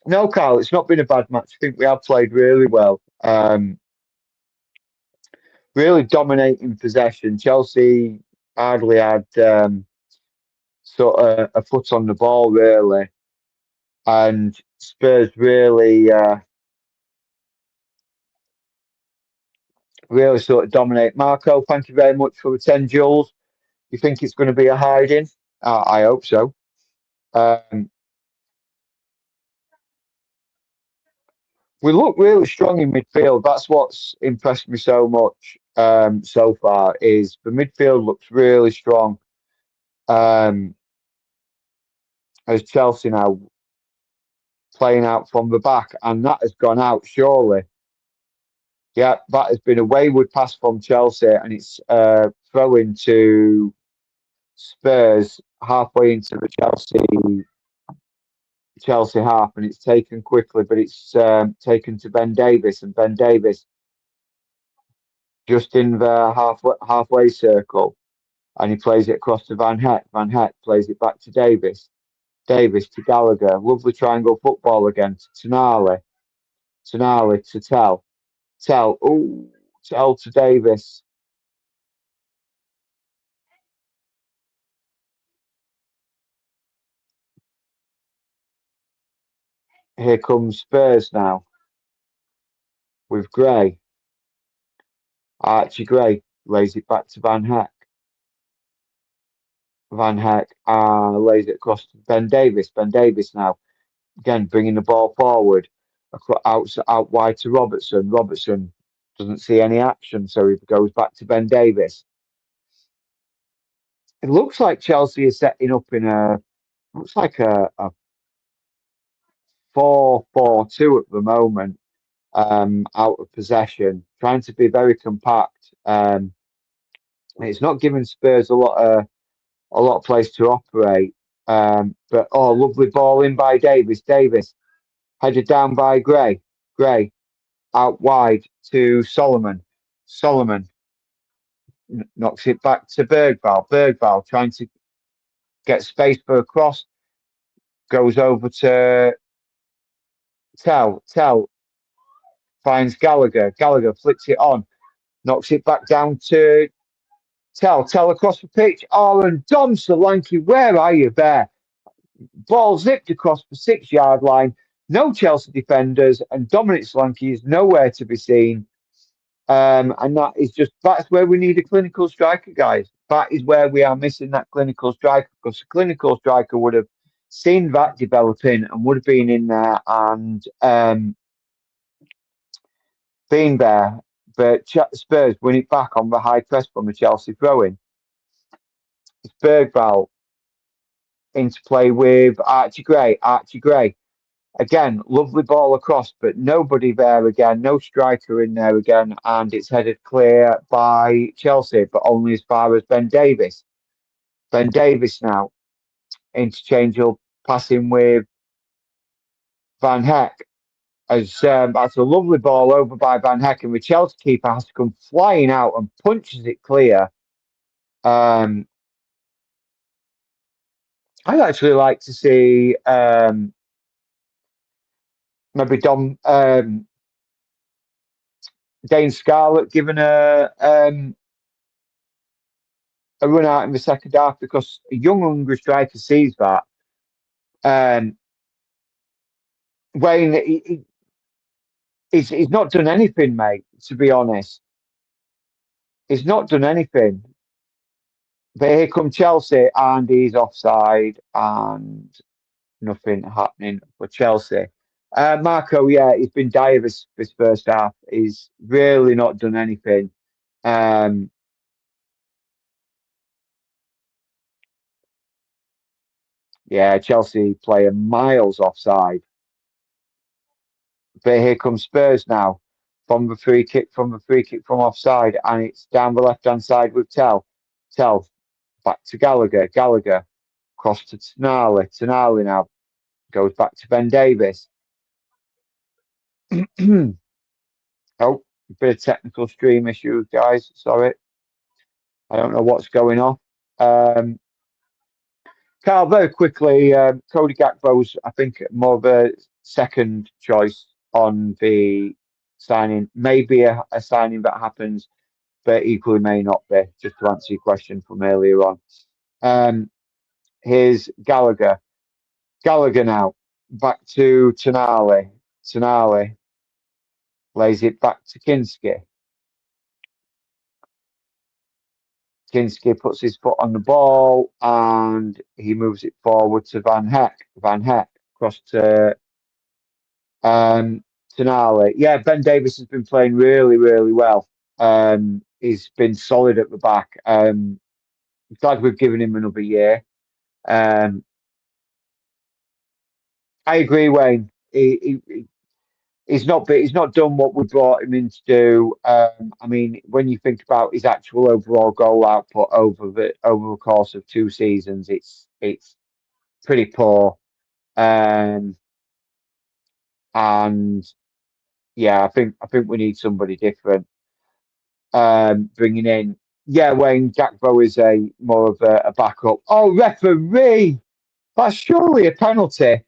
No, Carl, it's not been a bad match. I think we have played really well. Really dominating possession. Chelsea hardly had sort of a foot on the ball, really. And Spurs really sort of dominate. Marco, thank you very much for the 10 joules. You think it's going to be a hiding? I hope so. We look really strong in midfield. That's what's impressed me so much so far. Is the midfield looks really strong. As Chelsea now playing out from the back, and that has gone out surely. Yeah, that has been a wayward pass from Chelsea, and it's throwing to Spurs halfway into the Chelsea half, and it's taken quickly, but it's taken to Ben Davies, and Ben Davies just in the halfway circle, and he plays it across to Van Heck. Van Heck plays it back to Davies. Davies to Gallagher. Lovely triangle football again to Tonali. Tonali to Tell. Tell. Ooh, Tell to Davies. Here comes Spurs now with Gray. Archie Gray lays it back to Van Heck. Van Heck lays it across to Ben Davis. Ben Davis now again bringing the ball forward, out wide to Robertson. Robertson doesn't see any action, so he goes back to Ben Davis. It looks like Chelsea is setting up in a 4-4-2 at the moment, out of possession, trying to be very compact. It's not giving Spurs a lot of place to operate. But lovely ball in by Davis. Davis headed down by Gray. Gray out wide to Solomon. Solomon knocks it back to Bergvall. Bergvall trying to get space for a cross. Goes over to Tell. Tell finds Gallagher. Gallagher flicks it on. Knocks it back down to Tell. Tell across the pitch. And Dom Solanke, where are you there? Ball zipped across the 6-yard line. No Chelsea defenders, and Dominic Solanke is nowhere to be seen. And that's where we need a clinical striker, guys. That is where we are missing that clinical striker, because the clinical striker would have seen that developing and would have been in there and been there. But Spurs win it back on the high press from the Chelsea throw-in. It's Bergvall into play with Archie Gray. Archie Gray. Again, lovely ball across, but nobody there again. No striker in there again. And it's headed clear by Chelsea, but only as far as Ben Davis. Ben Davis now. Interchangeable passing with Van Heck. That's a lovely ball over by Van Heck, and the Chelsea keeper has to come flying out and punches it clear. I'd actually like to see maybe Dane Scarlett given a run out in the second half, because a young, hungry striker sees that. Wayne, he's not done anything, mate, to be honest. He's not done anything. But here come Chelsea, and he's offside, and nothing happening for Chelsea. Marco, yeah, he's been dire this first half. He's really not done anything. Yeah, Chelsea player miles offside. But here comes Spurs now from the free kick from offside, and it's down the left hand side with Tell. Tell back to Gallagher. Gallagher cross to Tonali. Tonali now goes back to Ben Davis. Oh, a bit of technical stream issues, guys. Sorry. I don't know what's going on. Carl, very quickly, Cody Gakpo's, I think, more of a second choice on the signing. Maybe a signing that happens, but equally may not be, just to answer your question from earlier on. Here's Gallagher. Gallagher now, back to Tonali. Tonali lays it back to Kinski. Kinski puts his foot on the ball and he moves it forward to Van Heck. Van Heck across to Tonali. Yeah, Ben Davis has been playing really, really well. He's been solid at the back. Glad we've given him another year. I agree, Wayne. He's not done what we brought him in to do. I mean, when you think about his actual overall goal output over the course of 2 seasons, it's pretty poor. And yeah, I think we need somebody different. Bringing in, yeah, Wayne Gakpo is a more of a backup. Oh, referee! That's surely a penalty.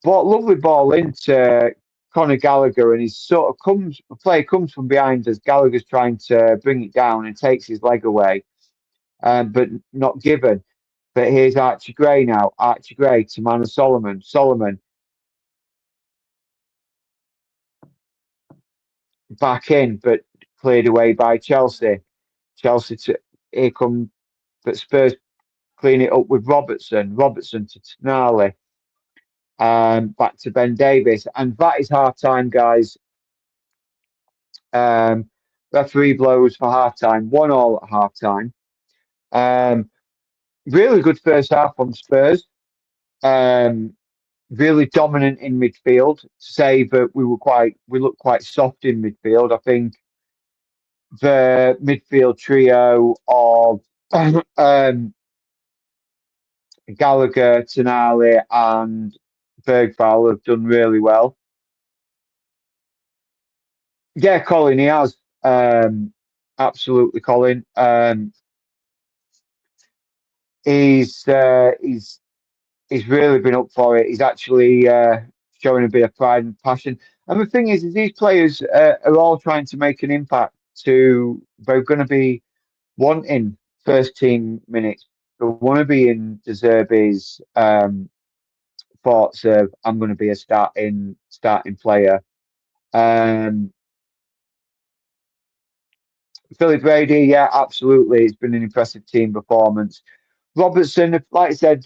But lovely ball into Conor Gallagher, and he sort of the play comes from behind as Gallagher's trying to bring it down and takes his leg away, but not given. But here's Archie Gray now. Archie Gray to man of Solomon. Solomon back in, but cleared away by Chelsea. Chelsea here come, but Spurs clean it up with Robertson to Tonali, back to Ben Davies, and that is half time, guys. Referee blows for half time, 1-1 at half time. Really good first half from Spurs. Really dominant in midfield. To say that we looked quite soft in midfield. I think the midfield trio of Gallagher, Tonali, and Bergvall have done really well. Yeah, Colin, he has. Absolutely, Colin. He's really been up for it. He's actually showing a bit of pride and passion. And the thing is these players are all trying to make an impact. They're going to be wanting first team minutes. They want to be in De Zerbi's thoughts of I'm going to be a starting player. Philip Brady, yeah, absolutely. It's been an impressive team performance. Robertson, like I said,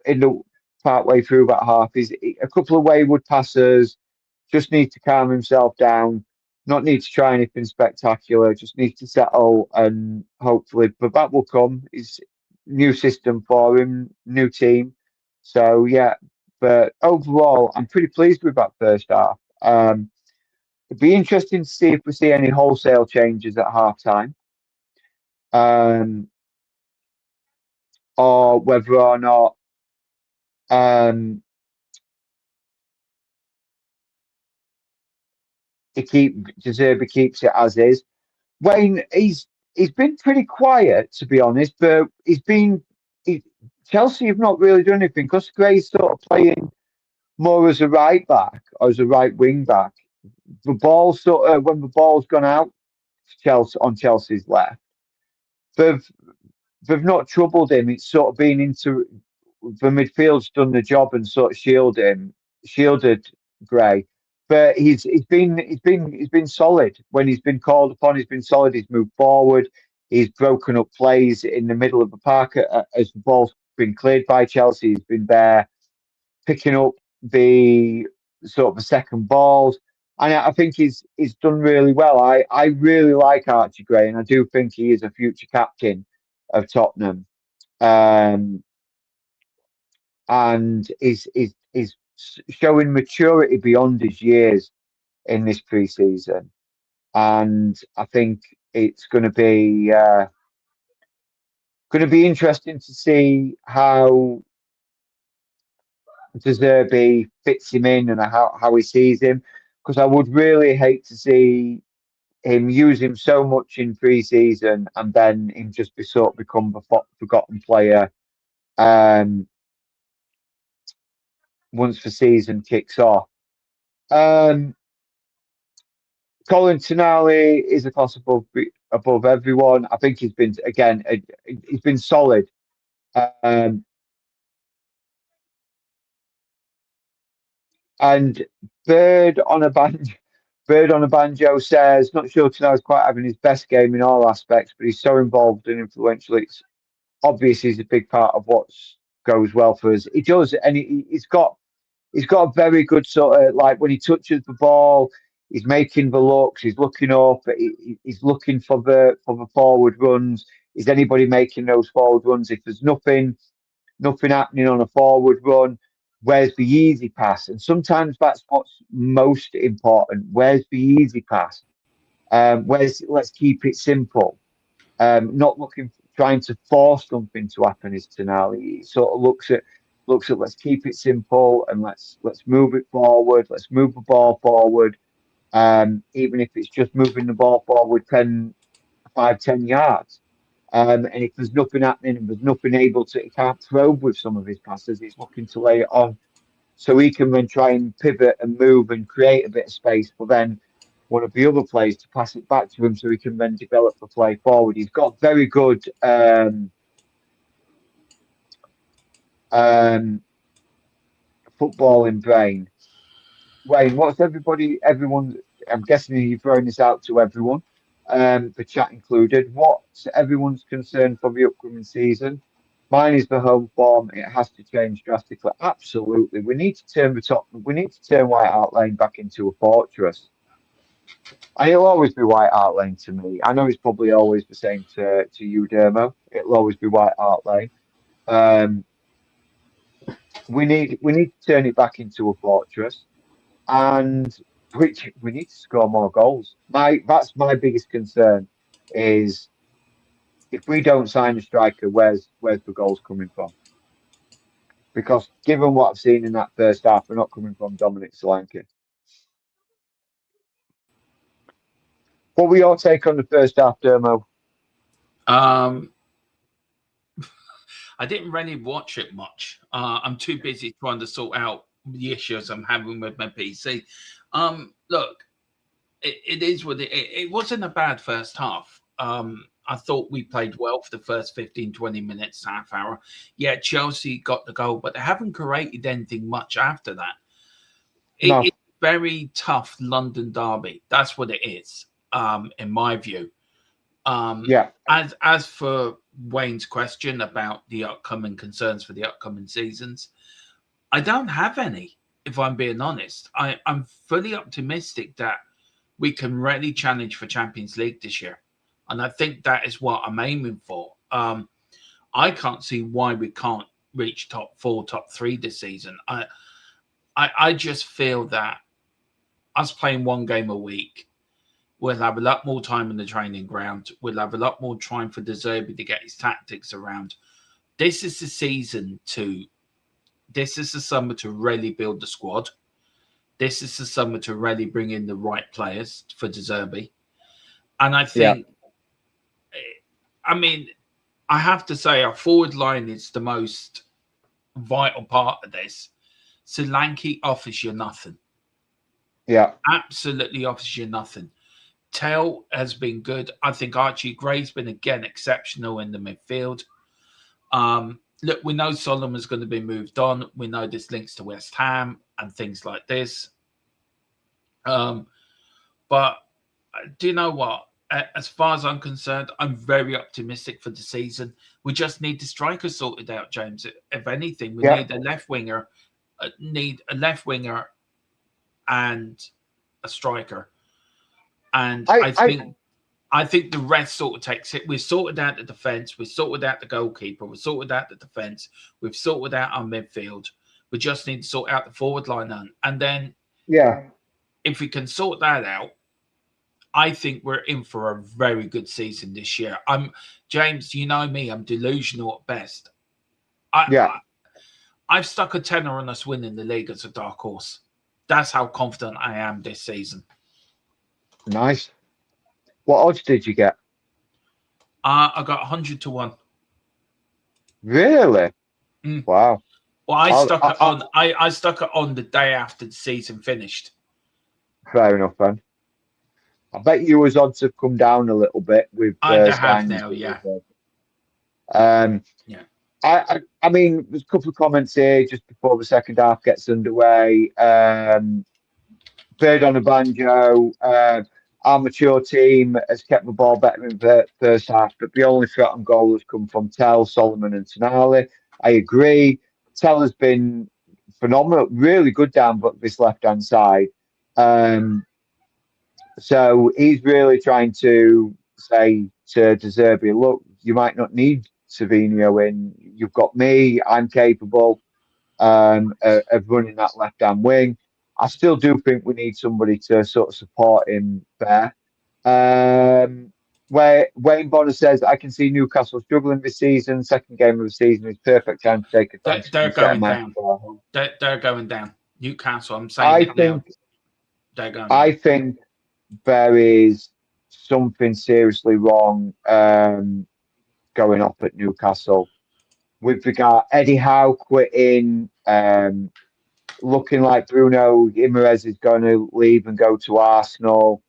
in the part way through that half, is a couple of wayward passes. Just needs to calm himself down. Not need to try anything spectacular. Just needs to settle and hopefully, but that will come. It's new system for him, new team. So yeah, but overall, I'm pretty pleased with that first half. It'd be interesting to see if we see any wholesale changes at half time, or whether or not De Zerbi keeps it as is. Wayne, he's been pretty quiet to be honest, but Chelsea have not really done anything because Gray's sort of playing more as a right back or as a right wing back. The ball when the ball's gone out to Chelsea on Chelsea's left, they've they've not troubled him. It's sort of been into the midfield's done the job and sort of shielded Gray. But he's been solid when he's been called upon. He's been solid. He's moved forward. He's broken up plays in the middle of the park as the ball's been cleared by Chelsea. He's been there picking up the sort of the second balls. And I think he's done really well. I really like Archie Gray, and I do think he is a future captain of Tottenham. And is showing maturity beyond his years in this preseason. And I think it's going to be interesting to see how De Zerbi fits him in and how he sees him. Because I would really hate to see him use him so much in pre-season and then him just become a forgotten player once the season kicks off. Colin Tonali is a class above everyone. I think he's been solid. And Bird on a Banjo says, not sure Tonali's quite having his best game in all aspects, but he's so involved and influential. It's obvious he's a big part of what goes well for us. He does, and he's got a very good sort of like when he touches the ball, he's making the looks, he's looking up, he's looking for the forward runs. Is anybody making those forward runs? If there's nothing happening on a forward run, where's the easy pass? And sometimes that's what's most important. Where's the easy pass? Let's keep it simple. Not trying to force something to happen is Tonali. He sort of looks at let's keep it simple and let's move it forward. Let's move the ball forward. Even if it's just moving the ball forward 10 yards. And if there's nothing happening and there's nothing he can't probe with some of his passes, he's looking to lay it on so he can then try and pivot and move and create a bit of space for then one of the other players to pass it back to him so he can then develop the play forward. He's got very good footballing brain. Wayne, what's everyone? I'm guessing you're throwing this out to everyone. the chat included. What's everyone's concern for the upcoming season? Mine is the home form. It has to change drastically. Absolutely. We need to turn White Hart Lane back into a fortress. And it'll always be White Hart Lane to me. I know it's probably always the same to you, Dermo. It'll always be White Hart Lane. Um, we need to turn it back into a fortress, and we need to score more goals. That's my biggest concern is if we don't sign a striker, where's the goals coming from? Because given what I've seen in that first half, they're not coming from Dominic Solanke. What were your take on the first half, Dermo? I didn't really watch it much. I'm too busy trying to sort out the issues I'm having with my PC. Look, it is what it wasn't a bad first half. I thought we played well for the first 15, 20 minutes, half hour. Yeah, Chelsea got the goal, but they haven't created anything much after that. No. It's very tough London derby. That's what it is, in my view. Yeah. As for Wayne's question about the upcoming concerns for the upcoming seasons, I don't have any, if I'm being honest. I'm fully optimistic that we can really challenge for Champions League this year. And I think that is what I'm aiming for. I can't see why we can't reach top 4, top 3 this season. I just feel that us playing one game a week, we'll have a lot more time in the training ground. We'll have a lot more time for De Zerbi to get his tactics around. This is the summer to really build the squad. This is the summer to really bring in the right players for De Zerbi. And I think, I mean, I have to say our forward line is the most vital part of this. Solanke offers you nothing. Yeah. Absolutely offers you nothing. Tell has been good. I think Archie Gray's been, again, exceptional in the midfield. Look, we know Solomon's going to be moved on. We know this links to West Ham and things like this. But do you know what? As far as I'm concerned, I'm very optimistic for the season. We just need the striker sorted out, James. If anything, we need a left winger, and a striker. And I think the rest sort of takes it. We've sorted out the defense. We've sorted out the goalkeeper. We've sorted out the defense. We've sorted out our midfield. We just need to sort out the forward line. And then, if we can sort that out, I think we're in for a very good season this year. James, you know me, I'm delusional at best. I've stuck a tenner on us winning the league as a dark horse. That's how confident I am this season. Nice. What odds did you get? I got 100 to 1. Really? Wow. Well, I stuck it on the day after the season finished. Fair enough, then. I bet you was odds have come down a little bit with they have now, yeah. I mean, there's a couple of comments here just before the second half gets underway. Bird on a banjo. Our mature team has kept the ball better in the first half, but the only threat on goal has come from Tell, Solomon, and Tonali. I agree. Tell has been phenomenal, really good down this left-hand side. So he's really trying to say to De Zerbi, look, you might not need Savinho in. You've got me. I'm capable of running that left-hand wing. I still do think we need somebody to sort of support him there. Where Wayne Bonner says, I can see Newcastle struggling this season. Second game of the season is perfect time to take advantage. They're going down. They're going down. Newcastle, I'm saying they're going down. I think there is something seriously wrong going off at Newcastle. With regard, Eddie Howe quitting, looking like Bruno Guimaraes is going to leave and go to Arsenal.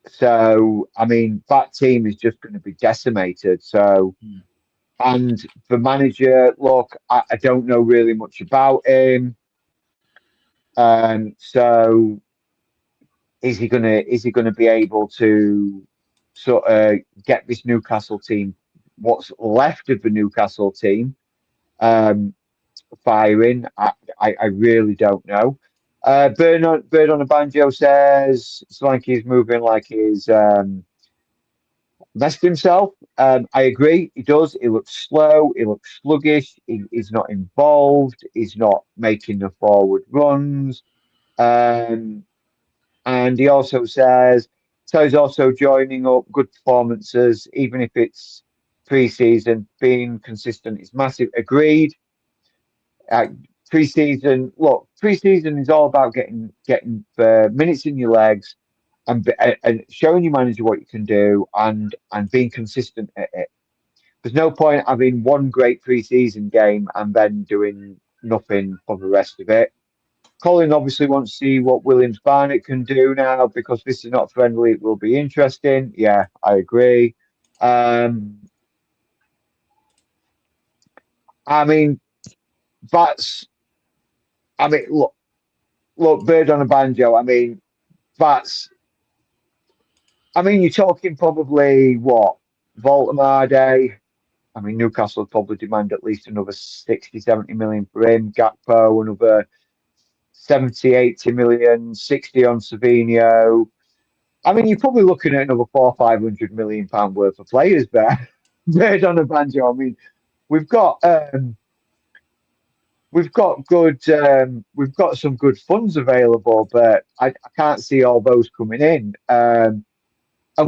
So, I mean, that team is just going to be decimated. So, and the manager, look, I don't know really much about him. So, is he gonna be able to sort of get this Newcastle team, what's left of the Newcastle team, firing? I really don't know. Bird on a Banjo says Solanke is moving like he's messed himself. I agree, he does. He looks slow, he looks sluggish, he's not involved, he's not making the forward runs. Um, and he also says, so he's also joining up good performances, even if it's pre-season, being consistent is massive. Agreed. Uh, pre-season is all about getting minutes in your legs and showing your manager what you can do and being consistent at it. There's no point having one great pre-season game and then doing nothing for the rest of it. Colin obviously wants to see what Williams Barnett can do now because this is not friendly. It will be interesting. Yeah, I agree. I mean, that's. I mean, look, Bird on a Banjo. I mean, that's. I mean, you're talking probably what Voltemade. I mean, Newcastle would probably demand at least another 60, 70 million for him. Gakpo, another 70, 80 million, 60 on Savinho. I mean, you're probably looking at another £400-500 million worth of players there. Bird on a Banjo. I mean, we've got we've got some good funds available, but I can't see all those coming in. And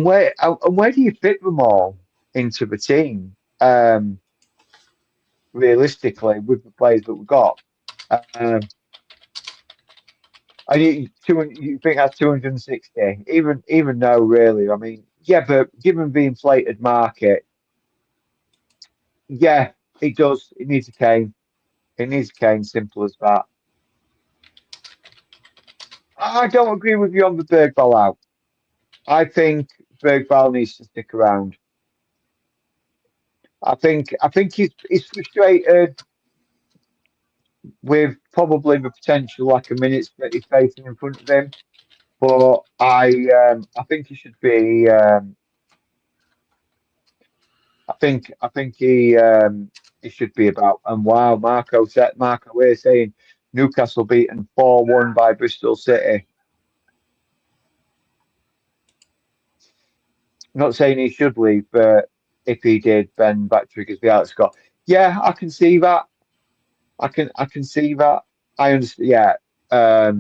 where do you fit them all into the team? Realistically, with the players that we've got, and you think that's 260? Even though really, I mean, yeah, but given the inflated market, yeah, it does. It needs a cane. It needs a cane. Simple as that. I don't agree with you on the Bergvall out. I think Bergvall needs to stick around. I think he's frustrated with probably the potential lack of minutes that he's facing in front of him. But I think he should be. I think he should be about. And wow, Marco we're saying Newcastle beaten 4-1 by Bristol City. Not saying he should leave, but if he did, Ben Backtriggers be out. Scott. Yeah, I can see that. I can see that. I understand. Yeah.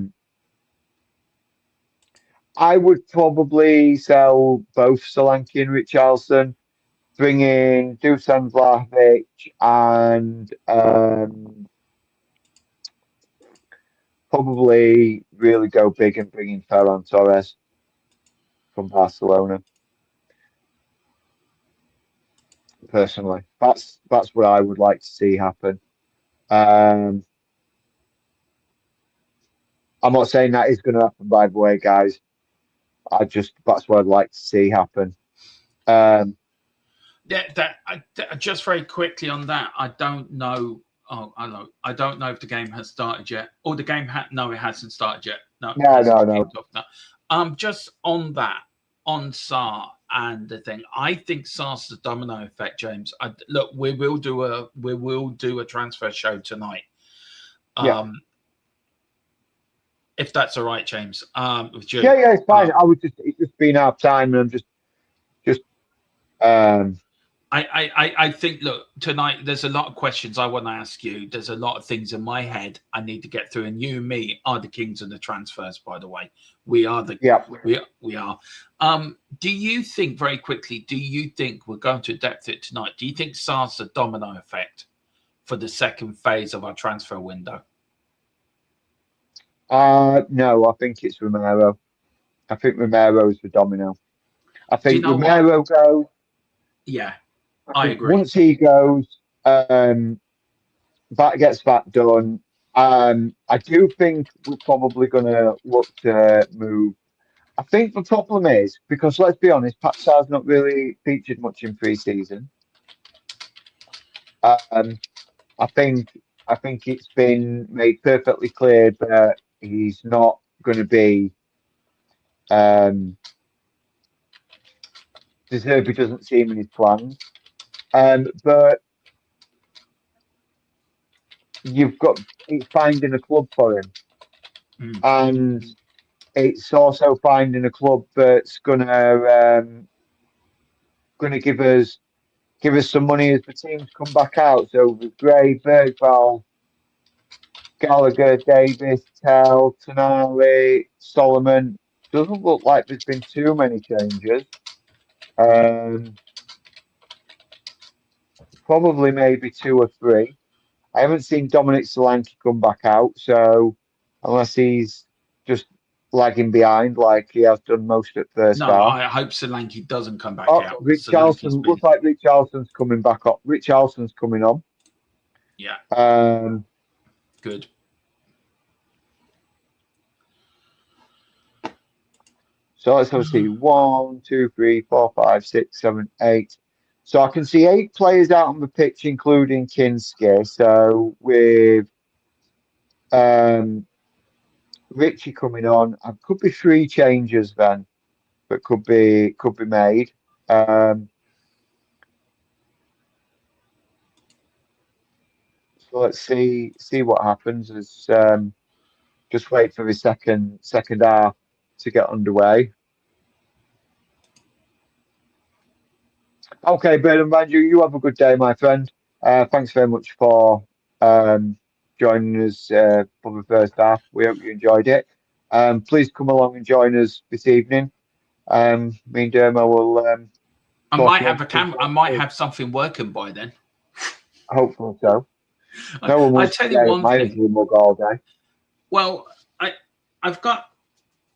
I would probably sell both Solanke and Richarlison, bring in Dusan Vlahovic, and probably really go big and bring in Ferran Torres from Barcelona. Personally, that's what I would like to see happen. Um, I'm not saying that is going to happen, by the way, guys. That's what I'd like to see happen. Um, Just very quickly on that, I don't know. Oh, I don't know if the game has started yet, or the game no, it hasn't started yet. No, it no, hasn't no. kicked off now. Just on that, on Sar and the thing, I think Sar's the domino effect, James. Look, we will do a transfer show tonight. Yeah. If that's all right, James. With you. Yeah, it's fine. It's just been our time, and I'm just. I think, look, tonight there's a lot of questions I want to ask you. There's a lot of things in my head I need to get through, and you and me are the kings of the transfers. By the way, we are we are. Do you think, very quickly? Do you think we're going to depth it tonight? Do you think SARS the domino effect for the second phase of our transfer window? No, I think it's Romero. I think Romero's the domino. I think Romero goes. Yeah, I agree. Once he goes, that gets that done. I do think we're probably going to look to move. I think the problem is because let's be honest, Pat Sarr's not really featured much in pre-season. I think it's been made perfectly clear that he's not going to be De Zerbi doesn't seem in his plans. But you've got it's finding a club for him, and it's also finding a club that's gonna give us some money as the teams come back out. So with Gray, Bergval, Gallagher, Davis, Tell, Tonali, Solomon. Doesn't look like there's been too many changes. Probably maybe 2 or 3. I haven't seen Dominic Solanke come back out, so unless he's just lagging behind like he has done most at first No, half. I hope Solanke doesn't come back Oh, out. Solanke's Richarlison been, looks like Richarlison's coming back up. Richarlison's coming on. yeah, good. So let's have a see. 1, 2, 3, 4, 5, 6, 7, 8. So I can see 8 players out on the pitch, including Kinski. So with Richie coming on, could be 3 changes then that could be made. So let's see what happens as just wait for the second half to get underway. Okay, Bernard Banjo, you have a good day, my friend. Thanks very much for joining us for the first half. We hope you enjoyed it. Please come along and join us this evening. Me and Dermo will. I talk might have about a camera. I might have something working by then. Hopefully so. No one I wants tell to you stay at one my thing. energy mug all day. Well, I've got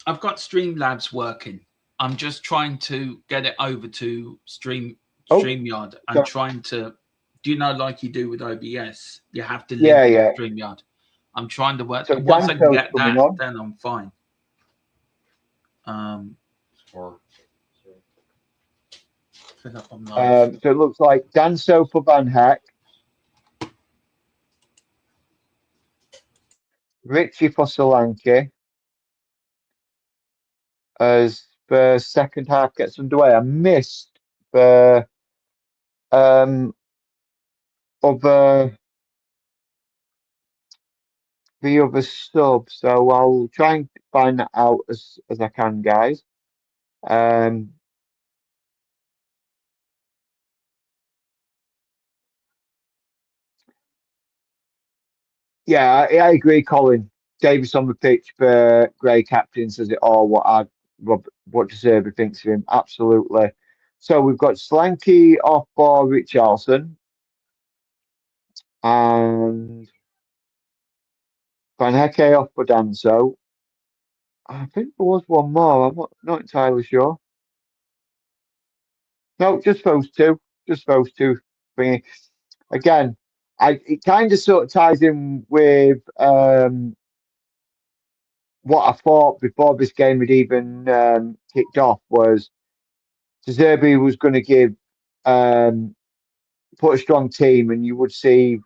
Streamlabs working. I'm just trying to get it over to StreamYard. I'm trying to, do you know, like you do with OBS, you have to link it to StreamYard. I'm trying to work. So Once I can get that, on. then I'm fine. So it looks like Danso for Van Heck, Richie for Solanke as the second half gets underway. I missed the other sub, so I'll try and find that out as I can, guys. Yeah, I agree, Colin. Davis on the pitch for Gray captain says it all. What De Zerbi thinks of him, absolutely. So we've got Slanky off for Richarlison and Van Hecke off for Danso. I think there was one more. I'm not entirely sure. No, just those two. Just those two. Thingy. Again, it kind of sort of ties in with what I thought before this game had even kicked off was De Zerbi was going to put a strong team, and you would see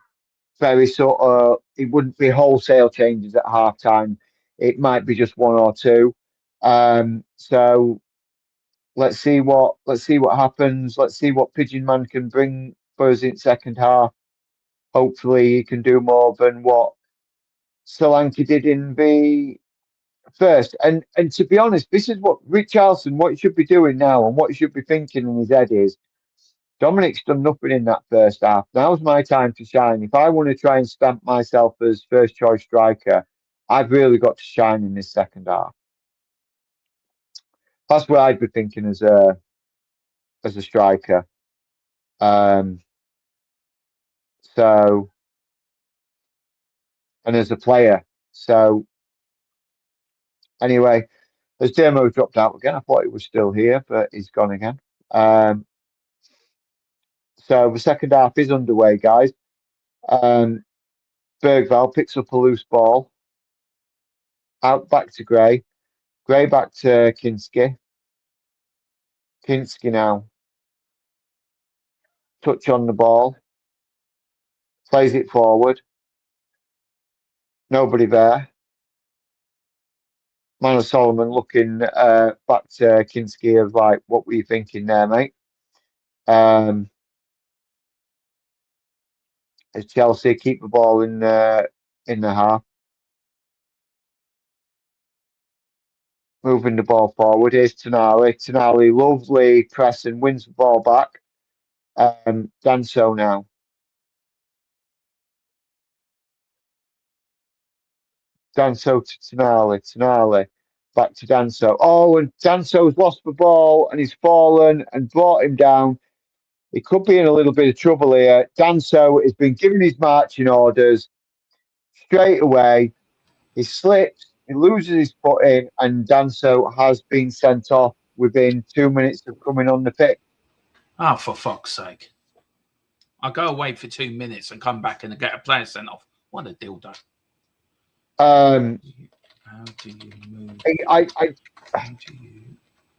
very sort of it wouldn't be wholesale changes at half time. It might be just 1 or 2. So let's see what happens. Let's see what Pigeon Man can bring for us in second half. Hopefully, he can do more than what Solanke did in the first. And to be honest, this is what Richarlison, what he should be doing now, and what he should be thinking in his head is, Dominic's done nothing in that first half. Now's my time to shine. If I want to try and stamp myself as first choice striker, I've really got to shine in this second half. That's what I'd be thinking as a striker. So, and as a player. So, anyway, as Demo dropped out again, I thought he was still here, but he's gone again. So the second half is underway, guys. Bergval picks up a loose ball. Out back to Gray. Gray back to Kinski. Kinski now. Touch on the ball. Plays it forward. Nobody there. Manor Solomon looking back to Kinski of like, what were you thinking there, mate? As Chelsea keep the ball in the half, moving the ball forward. Here's Tonali. Tonali, lovely press and wins the ball back. Danso now. Danso to Tonali. Tonali back to Danso. Oh, and Danso's lost the ball and he's fallen and brought him down. He could be in a little bit of trouble here. Danso has been given his marching orders straight away. He slips, he loses his foot in, and Danso has been sent off within 2 minutes of coming on the pitch. Oh, for fuck's sake. I'll go away for 2 minutes and come back and get a player sent off. What a dildo. How do you move?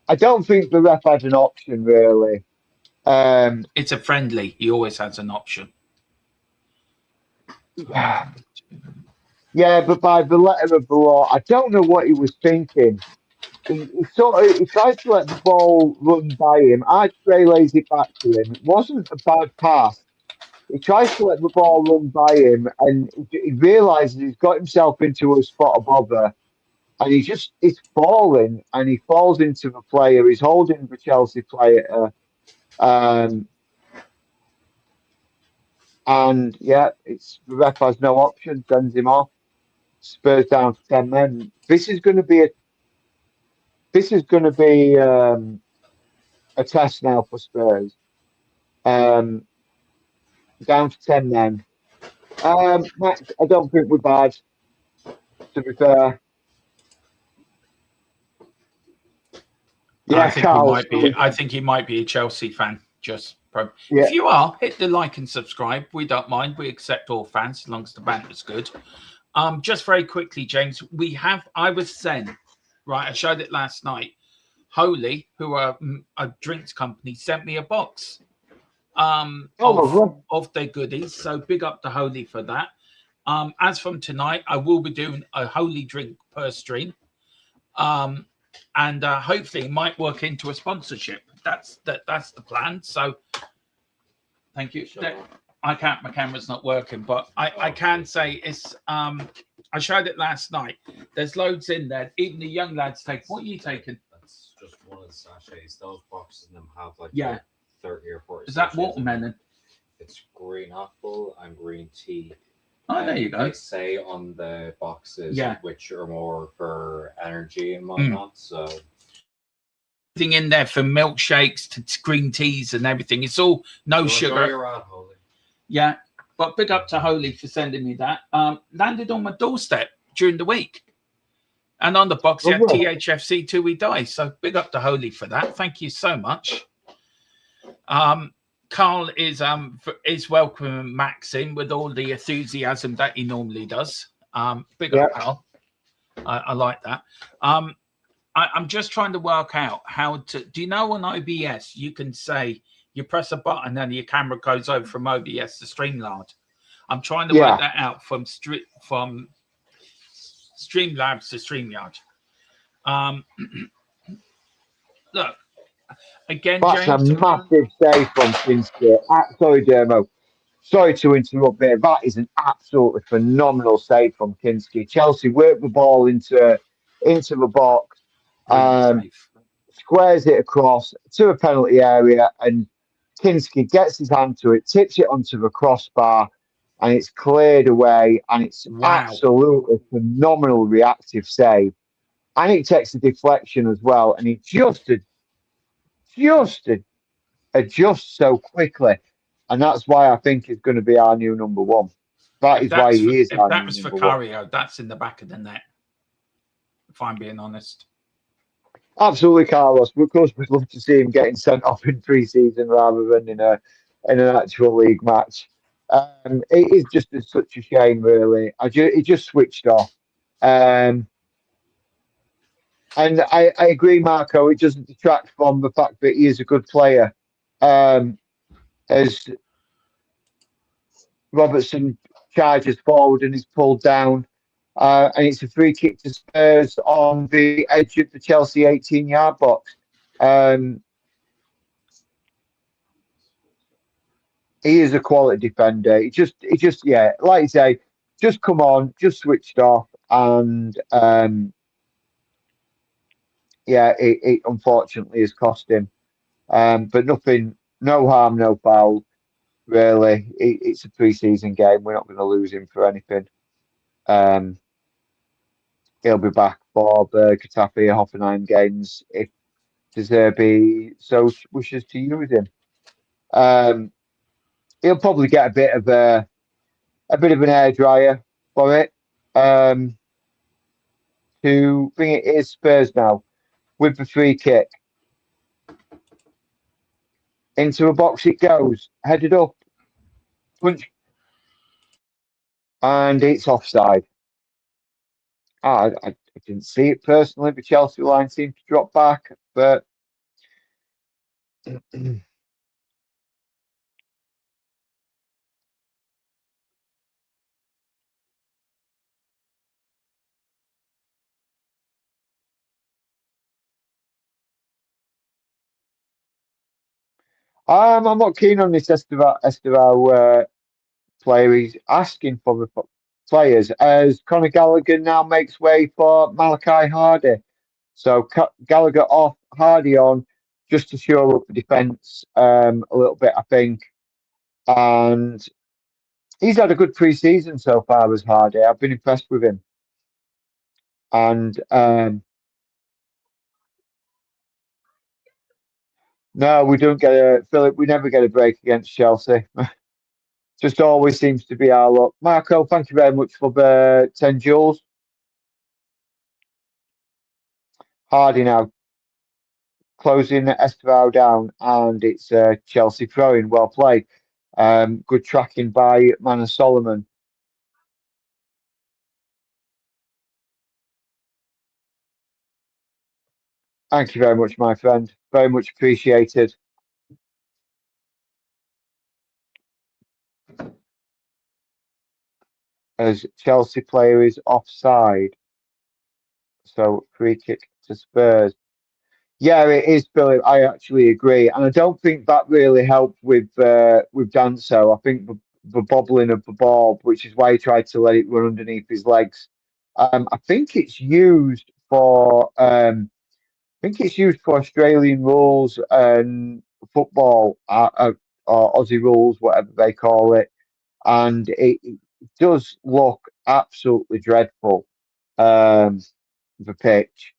I don't think the ref had an option, really. It's a friendly. He always has an option. Yeah, but by the letter of the law, I don't know what he was thinking. He tries to let the ball run by him. Archway lays it back to him. It wasn't a bad pass. He tries to let the ball run by him, and he realizes he's got himself into a spot of bother, and he's falling, and he falls into the player. He's holding the Chelsea player, and yeah, the ref has no option, sends him off. Spurs down to 10 men. This is going to be a test now for Spurs. Down to 10 men. Max, I don't think we're bad, to be fair. Yeah, I think he might be a Chelsea fan. If you are, hit the like and subscribe. We don't mind. We accept all fans as long as the banter's good. Just very quickly, James, I was sent, right, I showed it last night. Holy, who are a drinks company, sent me a box of their goodies. So big up to Holy for that. As from tonight, I will be doing a Holy drink per stream. And hopefully it might work into a sponsorship. That's the plan. So thank you. Sure. My camera's not working, but I can say it's I showed it last night. There's loads in there. Even the young lads take. What are you taking? That's just one of the sachets. Those boxes in them have like 30 or 40. Is that watermelon? It's green apple and green tea. Oh, there you go. They say on the boxes which are more for energy and whatnot. So everything in there from milkshakes to green teas and everything. It's all no sugar. Yeah, but big up to Holy for sending me that. Landed on my doorstep during the week. And on the box, you had THFC till we die. So big up to Holy for that. Thank you so much. Carl is welcoming Max in with all the enthusiasm that he normally does. Big up, Carl. I like that. I'm just trying to work out how to. Do you know on OBS you can say you press a button and your camera goes over from OBS to Streamlabs? I'm trying to work that out from Streamlabs to StreamYard. Look, again, that's James, a massive save from Kinski. Sorry, Dermo. Sorry to interrupt there. That is an absolutely phenomenal save from Kinski. Chelsea worked the ball into the box, squares it across to a penalty area, and Kinski gets his hand to it, tips it onto the crossbar, and it's cleared away. And it's absolutely phenomenal reactive save. And it takes a deflection as well, and he just adjusts so quickly, and that's why I think he's going to be our new number one. That is why he is. If that was for Cario, that's in the back of the net. If I'm being honest. Absolutely, Carlos. Of course, we'd love to see him getting sent off in pre-season rather than in an actual league match. It is just such a shame, really. He just switched off. And I agree, Marco. It doesn't detract from the fact that he is a good player. As Robertson charges forward and is pulled down, And it's a free kick to Spurs on the edge of the Chelsea 18-yard box. He is a quality defender. He just, yeah, like you say, just come on, just switched off, and yeah, it unfortunately has cost him. But nothing, no harm, no foul. Really, it's a pre-season game. We're not going to lose him for anything. Um, he'll be back for the Getafe Hoffenheim games if De Zerbi so wishes to use him. He'll probably get a bit of an air dryer for it. To bring it is Spurs now with the free kick. Into a box it goes, headed up, punch, and it's offside. I didn't see it personally. The Chelsea line seemed to drop back, but I'm not keen on this Estevao player. He's asking for the players as Conor Gallagher now makes way for Malachi Hardy. So Gallagher off, Hardy on, just to shore up the defence a little bit, I think. And he's had a good pre-season so far as Hardy. I've been impressed with him. And no, we don't get a Philip. We never get a break against Chelsea. Just always seems to be our luck. Marco, thank you very much for the 10 joules. Hardy now closing Estevao down, and it's Chelsea throwing. Well played. Good tracking by Manor Solomon. Thank you very much, my friend. Very much appreciated. As Chelsea player is offside. So free kick to Spurs. Yeah, it is, Billy. I actually agree, and I don't think that really helped with Danso. I think the bobbling of the ball, which is why he tried to let it run underneath his legs. I think it's used for Australian rules and football, or Aussie rules, whatever they call it, and it does look absolutely dreadful. The pitch.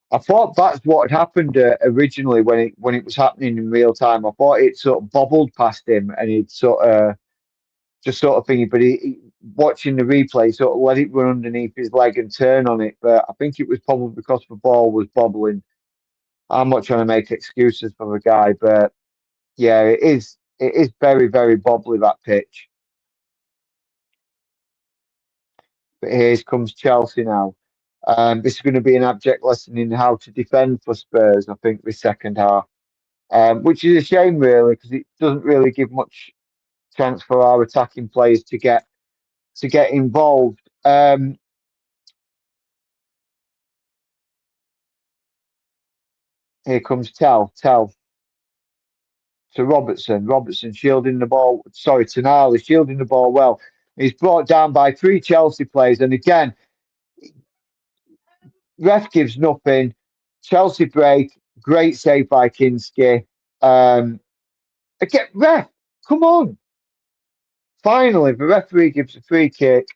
I thought that's what had happened originally when it was happening in real time. I thought it sort of bobbled past him and he'd sort of thingy, but watching the replay sort of let it run underneath his leg and turn on it. But I think it was probably because the ball was bobbling. I'm not trying to make excuses for the guy, but yeah, it is very, very bobbly, that pitch. But here comes Chelsea now. This is going to be an abject lesson in how to defend for Spurs, I think, this second half. Which is a shame, really, because it doesn't really give much chance for our attacking players to get involved. Here comes Tell to Robertson shielding the ball. Sorry, Tonali shielding the ball well. He's brought down by three Chelsea players, and again, ref gives nothing. Chelsea break, great save by Kinski. Again, ref, come on! Finally, the referee gives a free kick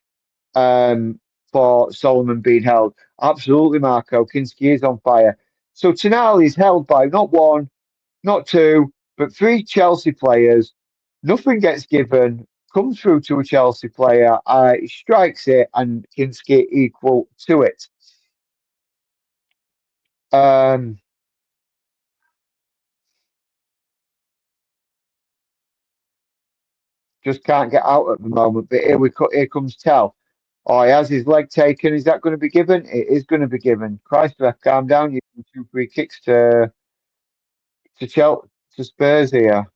for Solomon being held. Absolutely, Marco. Kinski is on fire. So Tonali is held by not one, not two, but three Chelsea players. Nothing gets given. Comes through to a Chelsea player. He strikes it, and Kinski equal to it. Just can't get out at the moment. But here comes Tell. Oh, he has his leg taken. Is that going to be given? It is going to be given. Christ, ref, calm down. You two free kicks to Spurs here.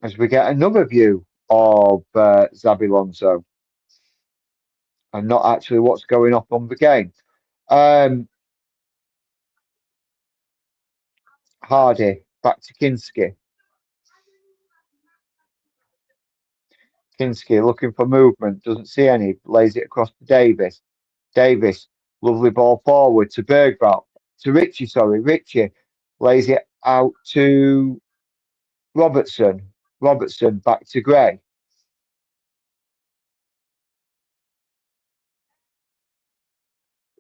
as we get another view of Xabi Alonso and not actually what's going on the game. Hardy back to Kinski. Kinski looking for movement, doesn't see any, lays it across to Davis. Davis, lovely ball forward to Bergvall, to Richie, sorry. Richie lays it out to Robertson. Robertson back to Gray.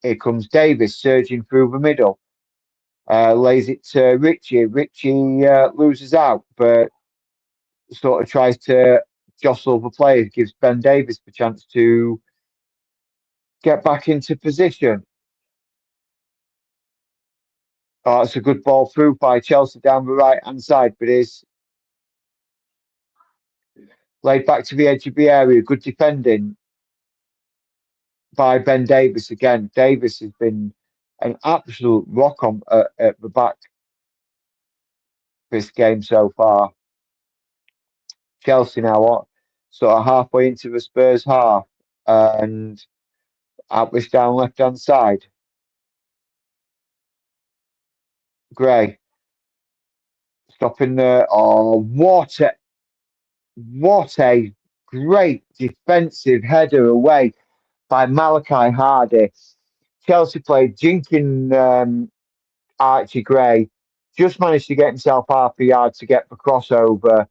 Here comes Davis surging through the middle. Lays it to Richie. Richie loses out, but sort of tries to jostle the players, gives Ben Davis the chance to get back into position. Oh, it's a good ball through by Chelsea down the right hand side, but is laid back to the edge of the area. Good defending by Ben Davis again. Davis has been an absolute rock on at the back this game so far. Chelsea now sort of halfway into the Spurs half and out this down left hand side. Gray stopping there. Oh, what a great defensive header away by Malachi Hardy. Chelsea played jinking Archie Gray, just managed to get himself half a yard to get the crossover.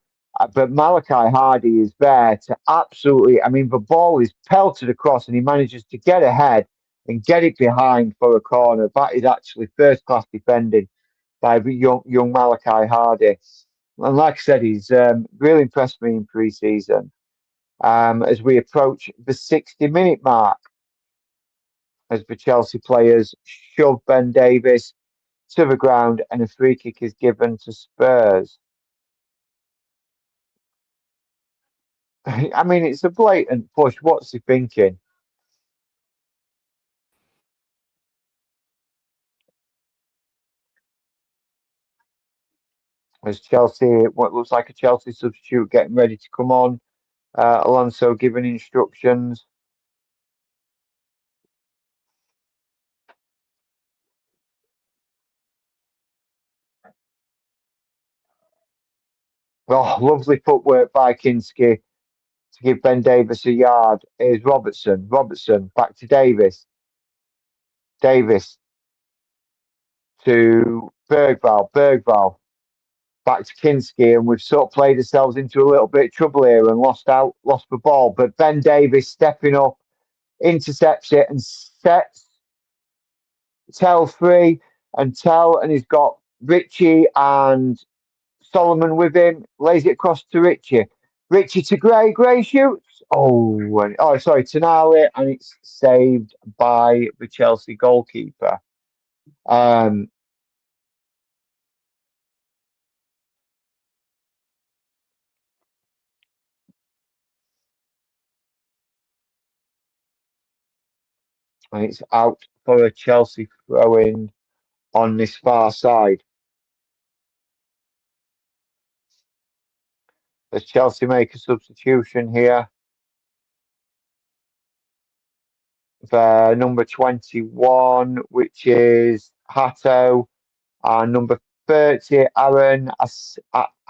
But Malachi Hardy is there to absolutely, I mean, the ball is pelted across and he manages to get ahead and get it behind for a corner. That is actually first class defending by the young Malachi Hardy. And like I said, he's really impressed me in pre-season. As we approach the 60-minute mark, as the Chelsea players shove Ben Davis to the ground and a free kick is given to Spurs. I mean, it's a blatant push. What's he thinking? As Chelsea, what looks like a Chelsea substitute getting ready to come on. Alonso giving instructions. Oh, lovely footwork by Kinski to give Ben Davis a yard. Here's Robertson. Robertson back to Davis. Davis to Bergvall. Bergvall back to Kinski, and we've sort of played ourselves into a little bit of trouble here and lost the ball. But Ben Davis stepping up, intercepts it and sets Tell free and he's got Richie and Solomon with him, lays it across to Richie. Richie to Gray. Gray shoots. Sorry, Tonali, and it's saved by the Chelsea goalkeeper. And it's out for a Chelsea throw-in on this far side. Does Chelsea make a substitution here? The number 21, which is Hato, and number 30, Aaron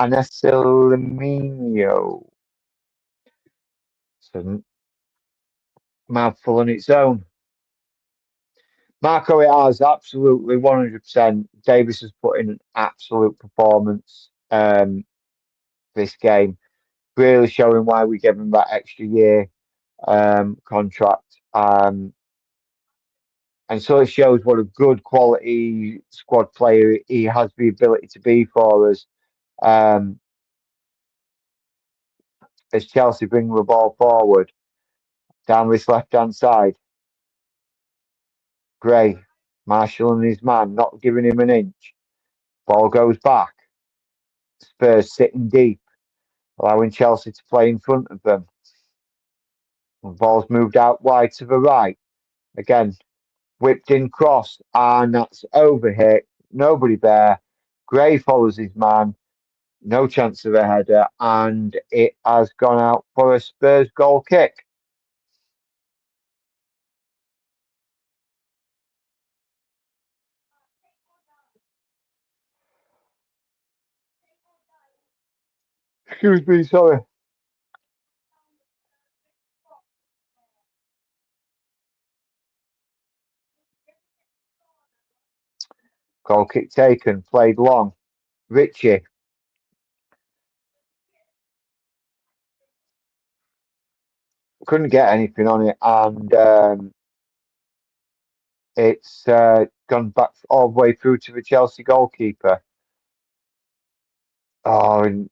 Anselminio. It's a mouthful on its own. Marco, it has absolutely 100%. Davis has put in an absolute performance this game, really showing why we gave him that extra year contract. And so it shows what a good quality squad player he has the ability to be for us. As Chelsea bring the ball forward down this left-hand side. Gray, Marshall and his man, not giving him an inch. Ball goes back. Spurs sitting deep, allowing Chelsea to play in front of them. The ball's moved out wide to the right. Again, whipped in cross, and that's overhit. Nobody there. Gray follows his man. no chance of a header, and it has gone out for a Spurs goal kick. Excuse me, sorry. Goal kick taken, played long. Richie. Couldn't get anything on it, and it's gone back all the way through to the Chelsea goalkeeper. Oh, and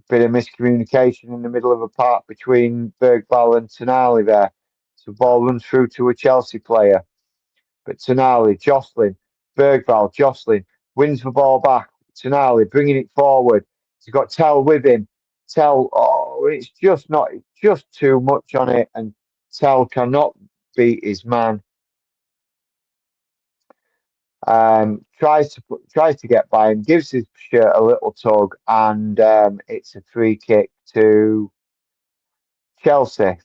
bit of miscommunication in the middle of a park between Bergvall and Tonali there. So the ball runs through to a Chelsea player. But Tonali, jostling, Bergvall, jostling, wins the ball back. Tonali bringing it forward. He's got Tell with him. Tell, oh, it's just not, it's just too much on it, and Tell cannot beat his man. Tries to get by him, gives his shirt a little tug, and it's a free kick to Chelsea.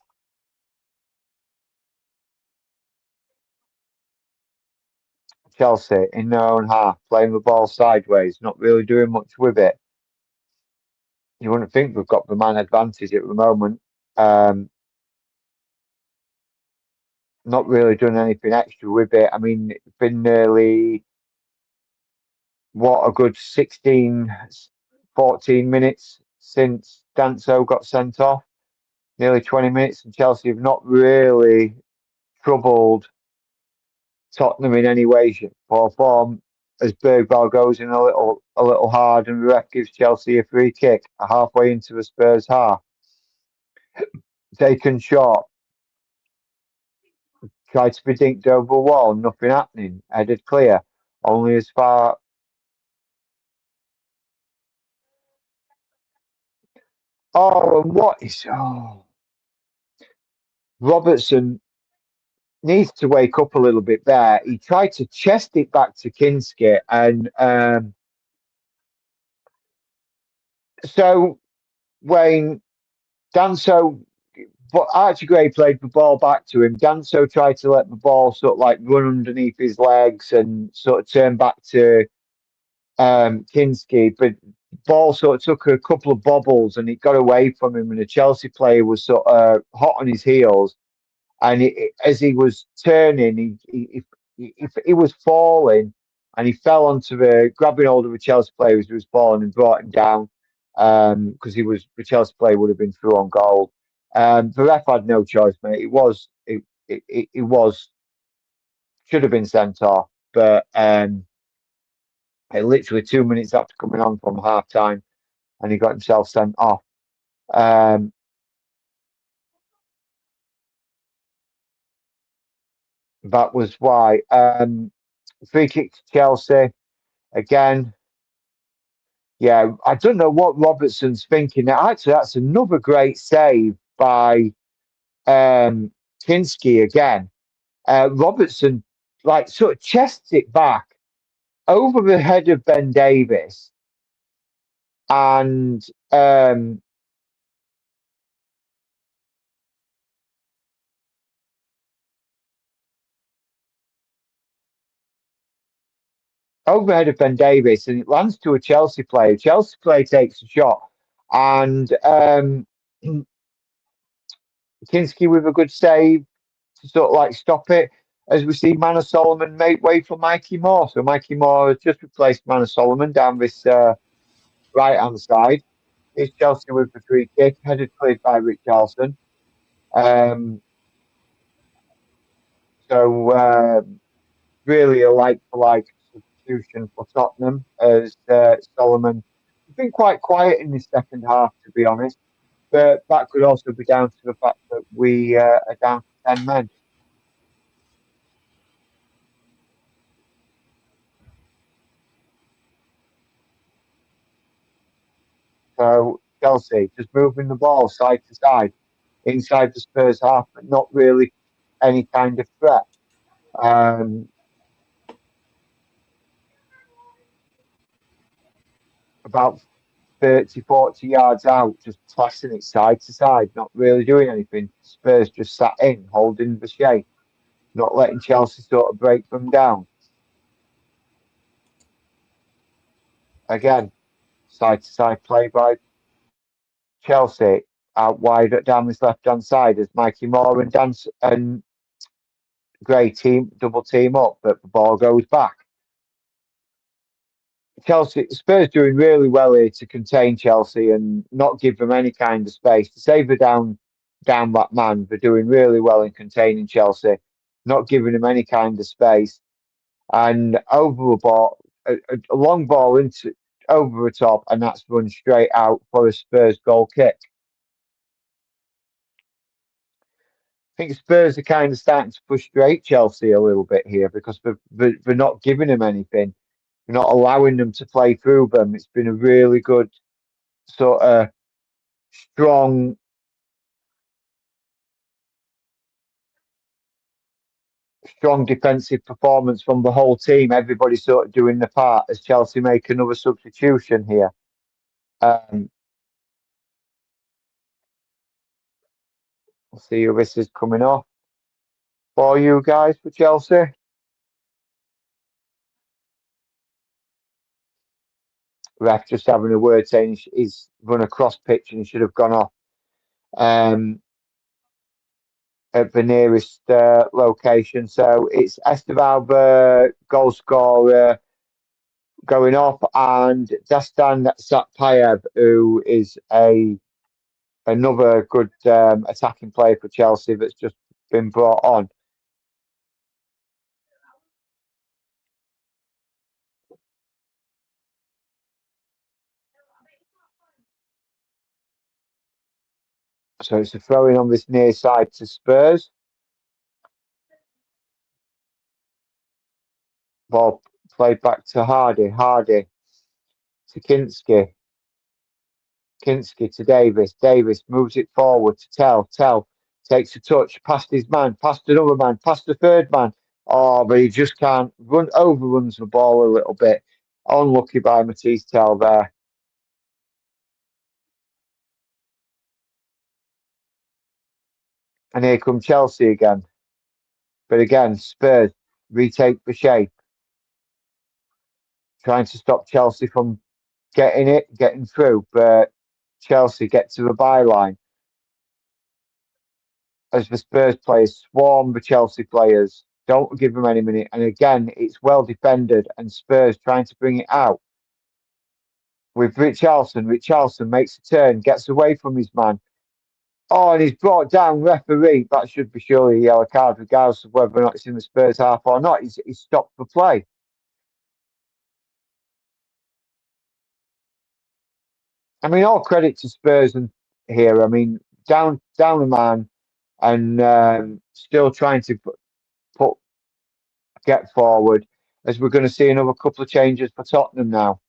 Chelsea in their own half, playing the ball sideways, not really doing much with it. You wouldn't think we've got the man advantage at the moment. Not really done anything extra with it. I mean, it's been nearly, what, a good 16, 14 minutes since Danso got sent off. Nearly 20 minutes, and Chelsea have not really troubled Tottenham in any way, shape, or form. As Bergvall goes in a little hard, and the ref gives Chelsea a free kick halfway into the Spurs half. Taken short, tried to be dinked over the wall, nothing happening. Headed clear, only as far. Oh, and what is? Oh, Robertson needs to wake up a little bit there. He tried to chest it back to Kinski, and so when Danso, but Archie Gray played the ball back to him. Danso tried to let the ball sort of like run underneath his legs and sort of turn back to Kinski, but ball sort of took a couple of bobbles and it got away from him, and the Chelsea player was sort of hot on his heels, and as he was turning, he was falling, and he fell onto grabbing hold of the Chelsea player who was falling and brought him down, because the Chelsea player would have been through on goal. The ref had no choice, mate. It was should have been sent off, but literally 2 minutes after coming on from half time, and he got himself sent off. That was why. Free kick to Chelsea again. Yeah, I don't know what Robertson's thinking. Actually, that's another great save by Kinski again. Robertson like sort of chests it back over the head of Ben Davis, and overhead of Ben Davis, and it lands to a Chelsea player. Chelsea player takes a shot, and Kinski with a good save to sort of like stop it. As we see Manor Solomon make way for Mikey Moore. So Mikey Moore has just replaced Manor Solomon down this right hand side. It's Chelsea with the free kick, headed cleared by Richarlison. So really a like for like substitution for Tottenham, as Solomon has been quite quiet in this second half, to be honest. But that could also be down to the fact that we are down to 10 men. So Chelsea just moving the ball side to side inside the Spurs half, but not really any kind of threat. Um, about 30, 40 yards out, just tossing it side to side, not really doing anything. Spurs just sat in, holding the shape, not letting Chelsea sort of break them down. Again, side to side play by Chelsea out wide down this left hand side as Mikey Moore and Gray double team up, but the ball goes back. Spurs doing really well here to contain Chelsea and not give them any kind of space to save the down that man. They're doing really well in containing Chelsea, not giving them any kind of space, and over the ball, a long ball into over the top, and that's run straight out for a Spurs goal kick. I think Spurs are kind of starting to frustrate Chelsea a little bit here because they're not giving them anything. They're not allowing them to play through them. It's been a really good sort of strong defensive performance from the whole team. Everybody sort of doing the part as Chelsea make another substitution here. We'll see who this is coming off for you guys for Chelsea. Ref just having a word saying he's run across pitch and he should have gone off at the nearest location. So it's Esteval, goal scorer, going off, and Dastan Satpayev, who is another good attacking player for Chelsea that's just been brought on. So it's a throw-in on this near side to Spurs. Ball played back to Hardy to Kinski to Davis moves it forward to Tell takes a touch past his man, past another man, past the third man. Oh, but he just can't overruns the ball a little bit. Unlucky by Matisse Tell there. And here come Chelsea again. But again, Spurs retake the shape. Trying to stop Chelsea from getting through. But Chelsea get to the byline. As the Spurs players swarm the Chelsea players. Don't give them any minute. And again, it's well defended. And Spurs trying to bring it out. With Richarlison. Richarlison makes a turn, gets away from his man. Oh, and he's brought down referee. That should be surely a yellow card, regardless of whether or not it's in the Spurs half or not. He's stopped the play. I mean, all credit to Spurs and here. I mean, down the man and still trying to get forward. As we're going to see another couple of changes for Tottenham now.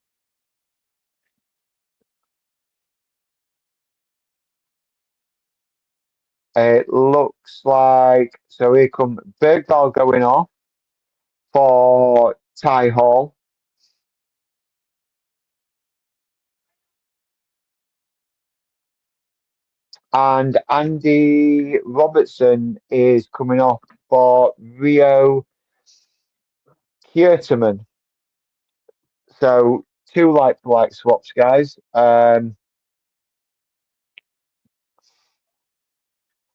It looks like so. Here come Bergdahl going off for Ty Hall. And Andy Robertson is coming off for Rio Kierteman. So 2 like-for-like swaps, guys.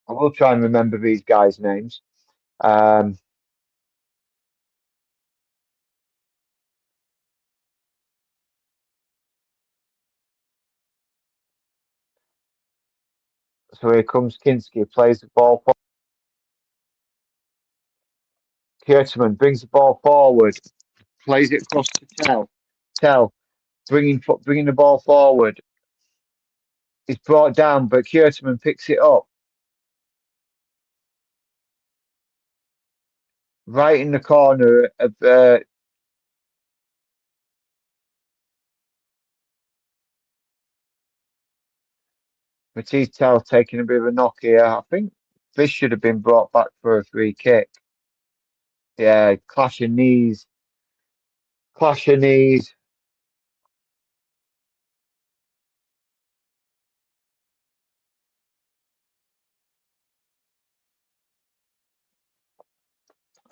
I will try and remember these guys' names. So here comes Kinski, plays the ball. Kierteman brings the ball forward, plays it across to Tell, bringing the ball forward. It's brought down, but Kierteman picks it up. Right in the corner of Matisse Tell taking a bit of a knock here. I think this should have been brought back for a free kick. Yeah, clash of knees.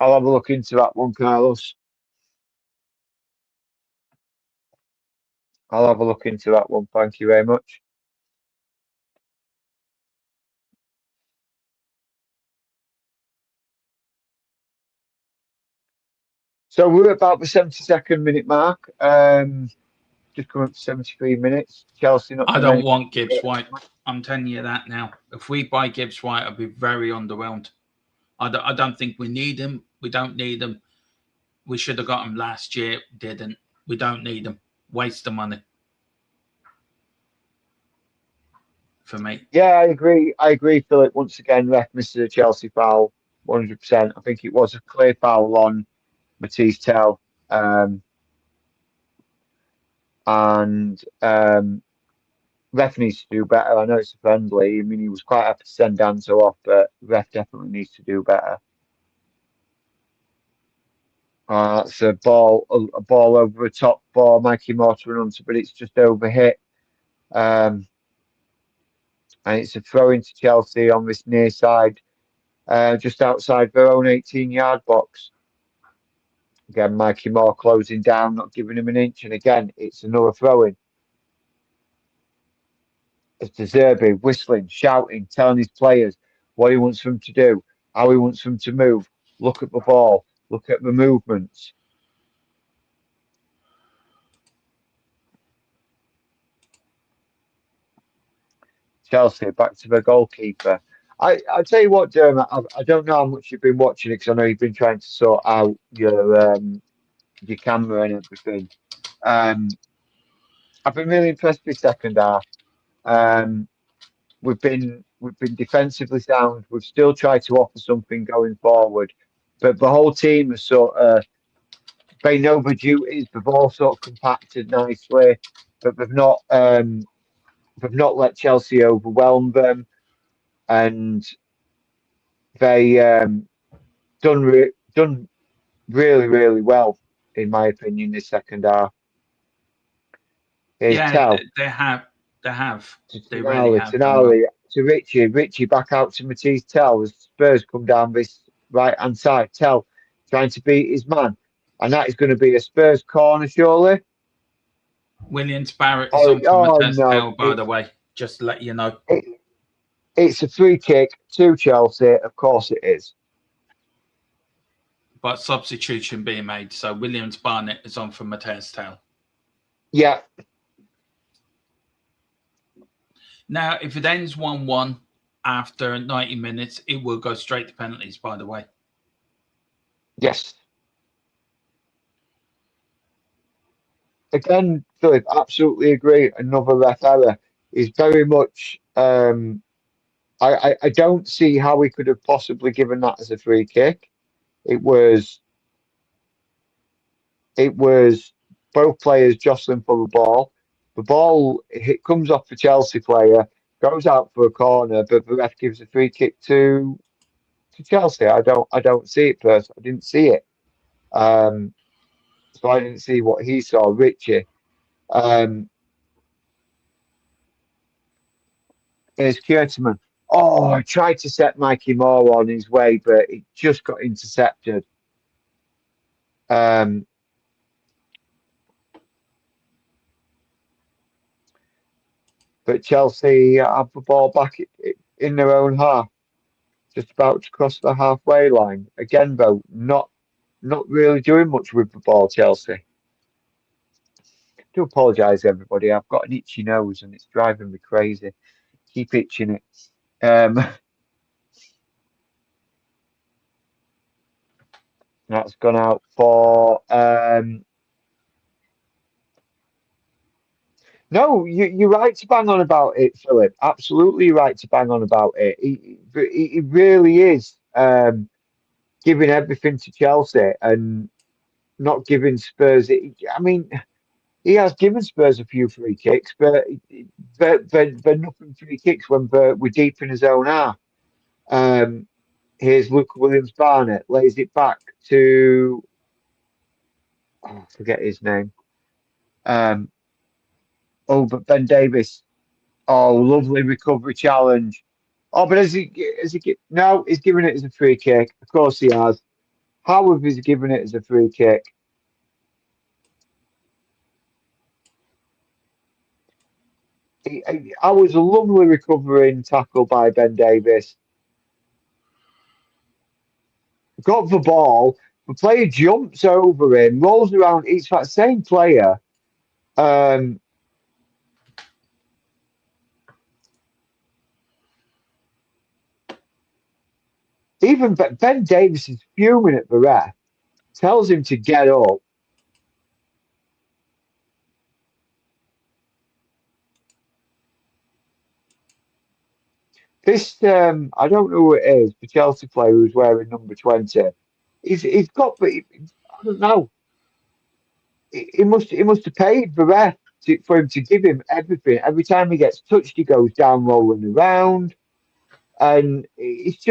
I'll have a look into that one, Carlos. I'll have a look into that one. Thank you very much. So we're about the 72nd minute mark. Just coming up to 73 minutes. Chelsea not. I don't want Gibbs White. I'm telling you that now. If we buy Gibbs White, I'll be very underwhelmed. I don't think we need him. We don't need him. We should have got him last year. Didn't. We don't need him. Waste the money. For me. Yeah, I agree, Philip. Once again, ref misses a Chelsea foul, 100%. I think it was a clear foul on Matisse Tell. And ref needs to do better. I know it's a friendly. I mean, he was quite happy to send Danzo off, but ref definitely needs to do better. It's a ball over the top for Mikey Moore to run onto, but it's just overhit. And it's a throw into Chelsea on this near side, just outside their own 18-yard box. Again, Mikey Moore closing down, not giving him an inch, and again, it's another throw-in. It's De Zerbi whistling, shouting, telling his players what he wants them to do, how he wants them to move. Look at the ball, look at the movements. Chelsea back to the goalkeeper. I'll tell you what, Dermot, I don't know how much you've been watching it because I know you've been trying to sort out your camera and everything. I've been really impressed with second half. We've been defensively sound. We've still tried to offer something going forward, but the whole team has sort of they know the duties. They've all sort of compacted nicely, but they've not let Chelsea overwhelm them, and they done really well in my opinion this second half. Here's Tell. They have. They really have. To Richie back out to Matisse Tell as Spurs come down this right hand side. Tell trying to beat his man, and that is going to be a Spurs corner, surely. Williams Barrett is on from Matisse Tell, by the way. Just to let you know. It's a free kick to Chelsea, of course it is. But substitution being made, so Williams Barnett is on for Matisse Tell. Yeah. Now, if it ends 1-1 after 90 minutes, it will go straight to penalties, by the way. Yes. Again, Philip, absolutely agree. Another ref error is very much. I don't see how we could have possibly given that as a free kick. It was both players jostling for the ball. The ball comes off the Chelsea player, goes out for a corner, but the ref gives a free kick to Chelsea. I don't see it personally. I didn't see it. So I didn't see what he saw, Richie. Here's Kierteman. Oh, I tried to set Mikey Moore on his way, but it just got intercepted. But Chelsea have the ball back in their own half, just about to cross the halfway line. Again, though, not really doing much with the ball, Chelsea. I do apologise, everybody. I've got an itchy nose and it's driving me crazy. Keep itching it. That's gone out for. No, you're right to bang on about it, Philip. Absolutely right to bang on about it. He really is giving everything to Chelsea and not giving Spurs. I mean, he has given Spurs a few free kicks, but they're nothing free kicks when we're deep in his own half. Here's Luke Williams Barnett, lays it back to. I forget his name. But Ben Davis. Oh, lovely recovery challenge. Oh, but no, he's giving it as a free kick. Of course he has. Howard is given it as a free kick. I was a lovely recovering tackle by Ben Davis. Got the ball. The player jumps over him, rolls around. It's that same player. Even Ben Davis is fuming at the ref, tells him to get up. This, I don't know who it is, the Chelsea player who's wearing number 20. He's got, but I don't know. He must have paid the ref for him to give him everything. Every time he gets touched, he goes down rolling around, and it's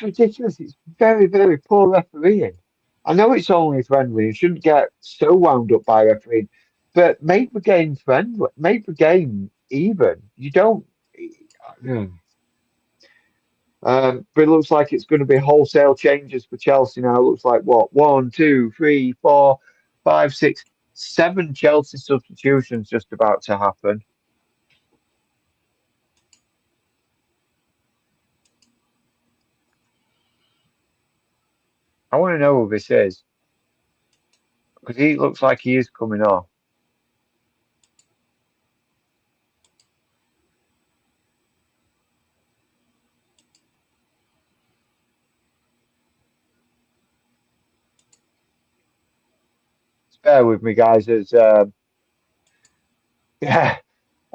ridiculous. It's very, very poor refereeing. I know it's only friendly. You shouldn't get so wound up by refereeing, but make the game friendly. Make the game even. You don't. Yeah. But it looks like it's going to be wholesale changes for Chelsea now. It looks like what? 1, 2, 3, 4, 5, 6, 7 Chelsea substitutions just about to happen. I want to know who this is because he looks like he is coming off. Bear with me, guys. As yeah,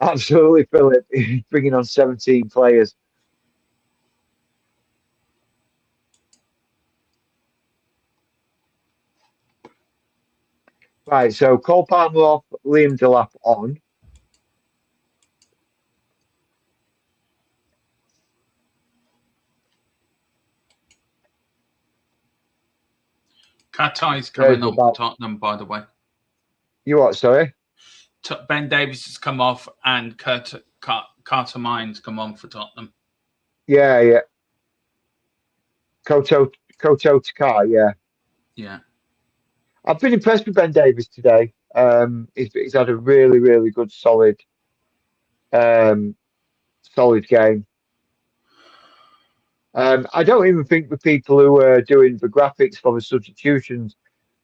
absolutely, Philip. He's bringing on 17 players. Right, so Cole Palmer off, Liam Delap on. Katai's coming on for Tottenham, by the way. You what, sorry? Ben Davis has come off and Carter Mines come on for Tottenham. Yeah. Koto Takai, yeah. Yeah. I've been impressed with Ben Davis today. He's had a really, really good, solid game. I don't even think the people who are doing the graphics for the substitutions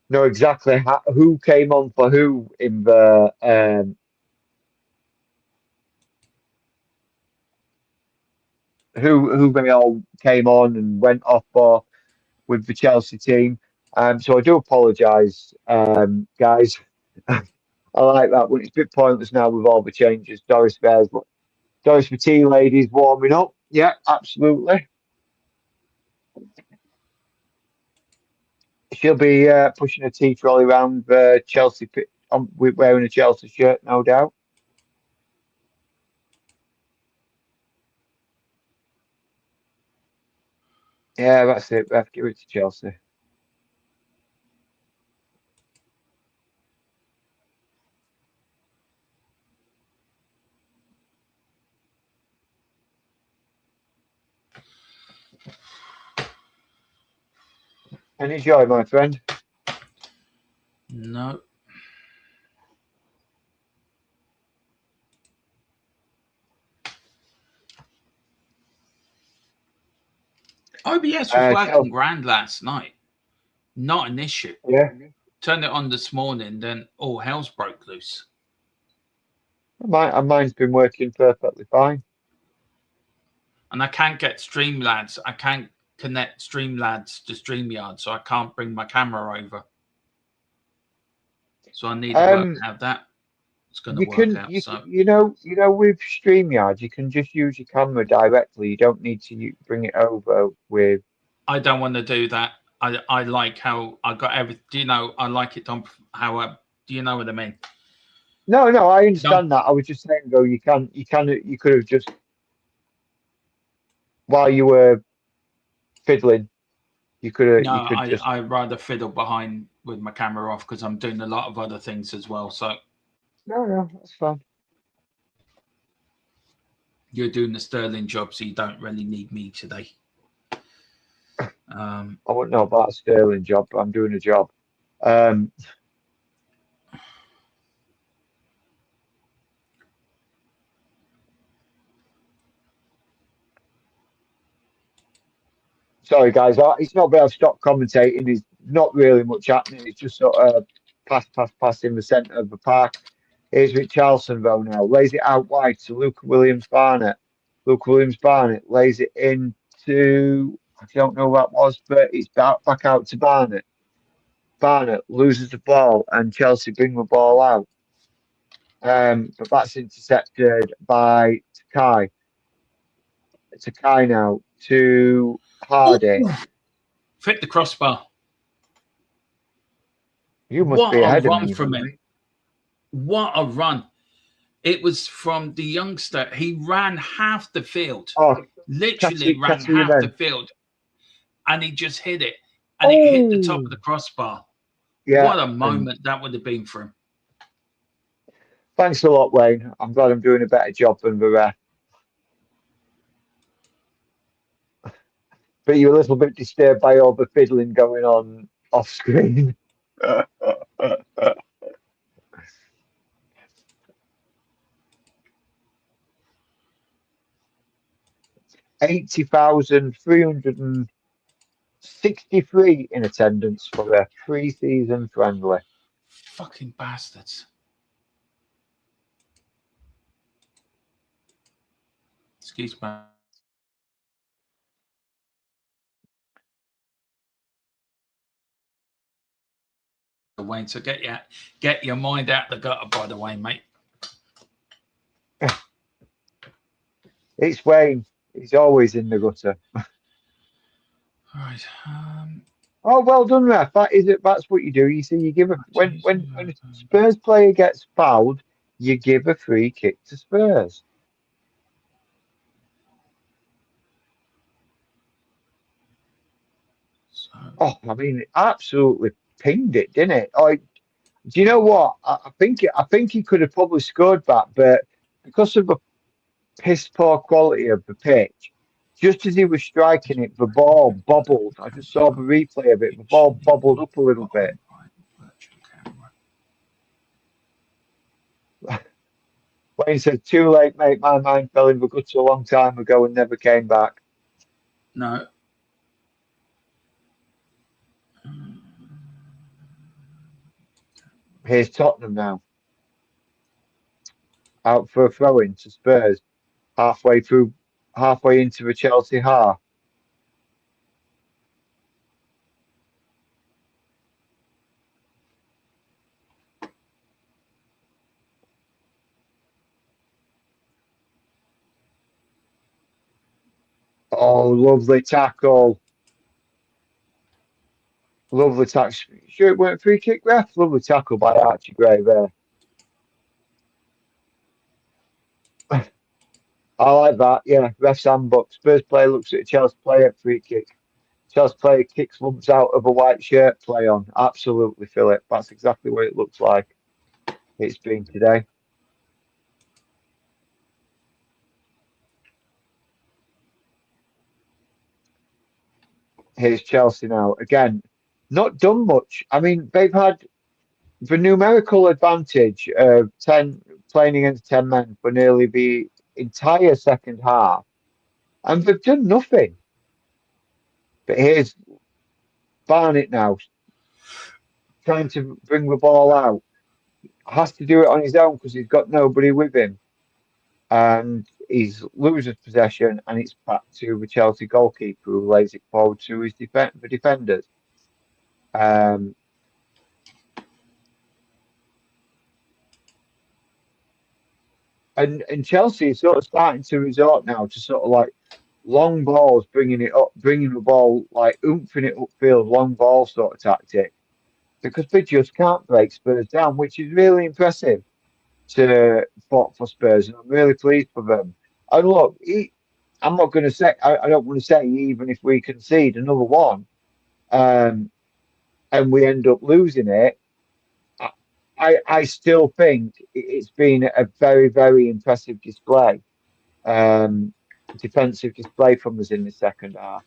know exactly who came on for who in the who they all came on and went off for with the Chelsea team. So I do apologise, guys. I like that one. It's a bit pointless now with all the changes. Doris the tea lady's warming up. Yeah, absolutely. She'll be pushing a tea trolley around the Chelsea pit wearing a Chelsea shirt, no doubt. Yeah, that's it. We have to give it to Chelsea. Any joy, my friend? No. OBS was working grand last night. Not an issue. Yeah. Turned it on this morning, then all hell's broke loose. Mine's been working perfectly fine. And I can't get Streamlabs. I can't connect Streamlabs to StreamYard, so I can't bring my camera over. So I need to work out that. It's going to work out. You know, with StreamYard, you can just use your camera directly. You don't need to bring it over with. I don't want to do that. I like how I got everything. Do you know? I like it on how. Do you know what I mean? No, I understand that. I was just saying though, you could have just while you were fiddling, you could have. No, you could I'd rather fiddle behind with my camera off because I'm doing a lot of other things as well. So. No, that's fine. You're doing the sterling job, so you don't really need me today. I wouldn't know about a Sterling job, but I'm doing a job. Sorry, guys. He's not been able to stop commentating. There's not really much happening. It's just sort of pass in the centre of the park. Here's Richarlison, though, now. Lays it out wide to Luke Williams-Barnett. Luke Williams-Barnett lays it into... I don't know what that was, but it's back out to Barnett. Barnett loses the ball, and Chelsea bring the ball out. But that's intercepted by Takai. Takai now to Hardy. Fit the crossbar. You must be ahead of me. From him. What a run. It was from the youngster. He ran half the field. Literally ran half the field. And he just hit it. And it hit the top of the crossbar. Yeah, what a moment that would have been for him. Thanks a lot, Wayne. I'm glad I'm doing a better job than the ref. But you're a little bit disturbed by all the fiddling going on off screen. 80,363 in attendance for a pre-season friendly. Fucking bastards. Excuse me. Wayne, so get your mind out the gutter, by the way, mate. It's Wayne. He's always in the gutter. Right. Oh, well done, ref. That's what you do. You see, you give when a Spurs player gets fouled, you give a free kick to Spurs. Oh, I mean, absolutely pinged it, didn't it? Do you know what? I think he could have probably scored that, but because of the piss poor quality of the pitch, just as he was striking it, the ball bobbled. I just saw the replay of it. The ball bobbled up a little bit. Wayne said, "Too late, mate. My mind fell in the gutter a long time ago and never came back." No. Here's Tottenham now. Out for a throw-in to Spurs. Halfway into the Chelsea half. Oh, lovely tackle. Lovely tackle. Sure it weren't free kick, ref? Lovely tackle by Archie Gray there. I like that. Yeah, ref's handbook. Spurs player looks at a Chelsea player, free kick. Chelsea player kicks lumps out of a white shirt, play on. Absolutely, Philip. That's exactly what it looks like. It's been today. Here's Chelsea now. Again, not done much. I mean, they've had the numerical advantage of 10 playing against 10 men for nearly the entire second half, and they've done nothing. But here's Barnett now, trying to bring the ball out. Has to do it on his own because he's got nobody with him. And he's loses possession, and it's back to the Chelsea goalkeeper who lays it forward to his the defenders. And Chelsea is sort of starting to resort now to sort of like long balls, bringing the ball, like oomphing it upfield, long ball sort of tactic, because they just can't break Spurs down, which is really impressive for Spurs, and I'm really pleased for them. And look, I'm not going to say, I don't want to say even if we concede another one, and we end up losing it, I still think it's been a very, very impressive display, defensive display from us in the second half.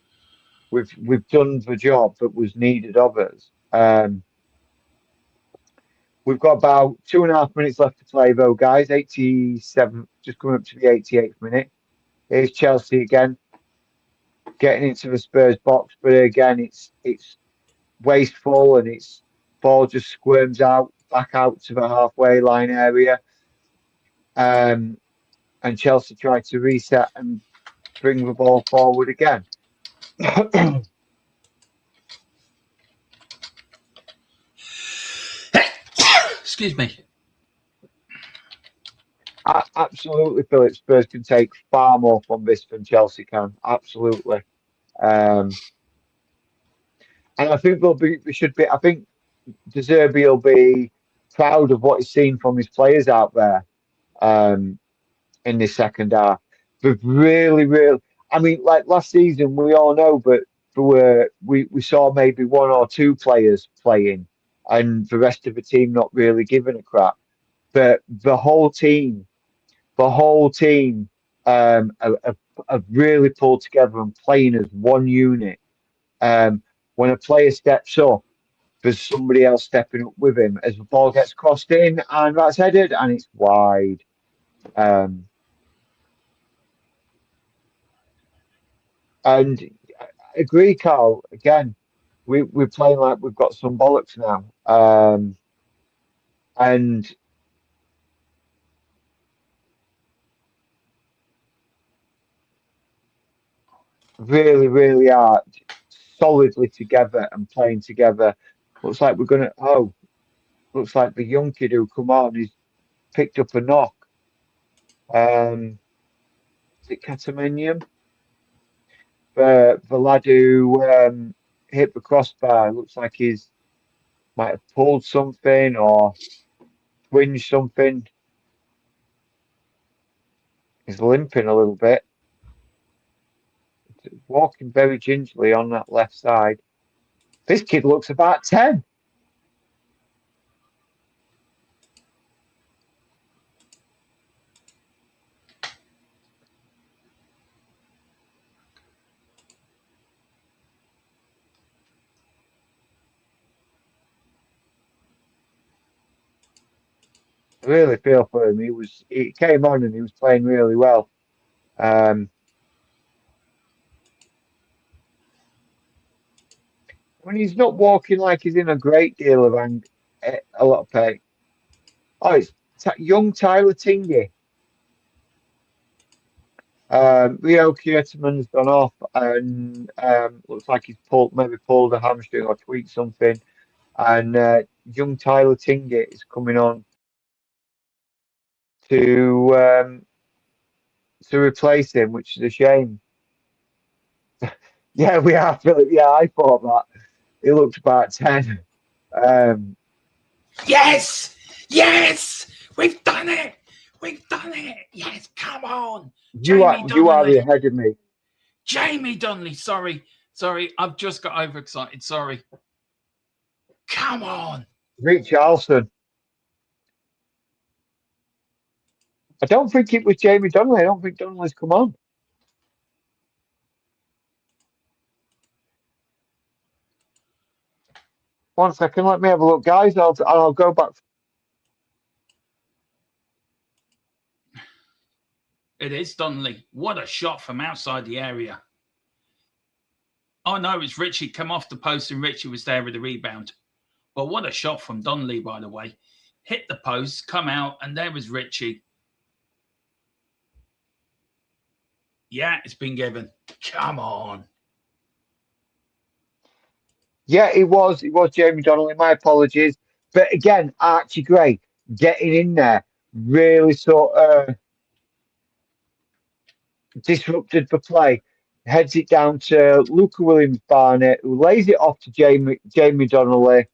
we've done the job that was needed of us. We've got about 2.5 minutes left to play, though, guys. 87, just coming up to the 88th minute. Here's Chelsea again, getting into the Spurs box, but again, it's wasteful, and it's ball just squirms out back out to the halfway line area. And Chelsea try to reset and bring the ball forward again. Excuse me. Absolutely, Philip. Spurs can take far more from this than Chelsea can. Absolutely. And I think there should be. I think De Zerbi will be proud of what he's seen from his players out there in this second half. But really, really, I mean, like last season, we all know, but we saw maybe one or two players playing, and the rest of the team not really giving a crap. But the whole team have really pulled together and playing as one unit. When a player steps up, there's somebody else stepping up with him as the ball gets crossed in and that's headed and it's wide. And I agree, Carl. Again, we're playing like we've got some bollocks now. And really, really are solidly together and playing together. Looks like we're gonna. Oh, looks like the young kid who come on is picked up a knock. Is it Catamanium? The lad who hit the crossbar looks like he's might have pulled something or twinged something. He's limping a little bit. Walking very gingerly on that left side. This kid looks about 10. I really feel for him. He came on and he was playing really well. When he's not walking like he's in a great deal of a lot of pain. Oh, it's young Tyler Tingey. Rio Kierteman's gone off and looks like he's maybe pulled a hamstring or tweaked something. And young Tyler Tingey is coming on to replace him, which is a shame. Yeah, we are, Philip. Yeah, I thought that. He looked about 10. Yes! Yes! We've done it! We've done it! Yes, come on! You are ahead of me. Jamie Donnelly, sorry, I've just got overexcited. Sorry. Come on. Rick Charleston. I don't think it was Jamie Donnelly. I don't think Donnelly's come on. One second, let me have a look, guys. I'll go back. It is Donnelly. What a shot from outside the area. Oh, no, it's Richie come off the post and Richie was there with the rebound. But what a shot from Donnelly, by the way. Hit the post, come out, and there was Richie. Yeah, it's been given. Come on. Yeah, it was Jamie Donnelly. My apologies. But again, Archie Gray getting in there really sort of disrupted the play. Heads it down to Luca Williams-Barnett, who lays it off to Jamie Donnelly.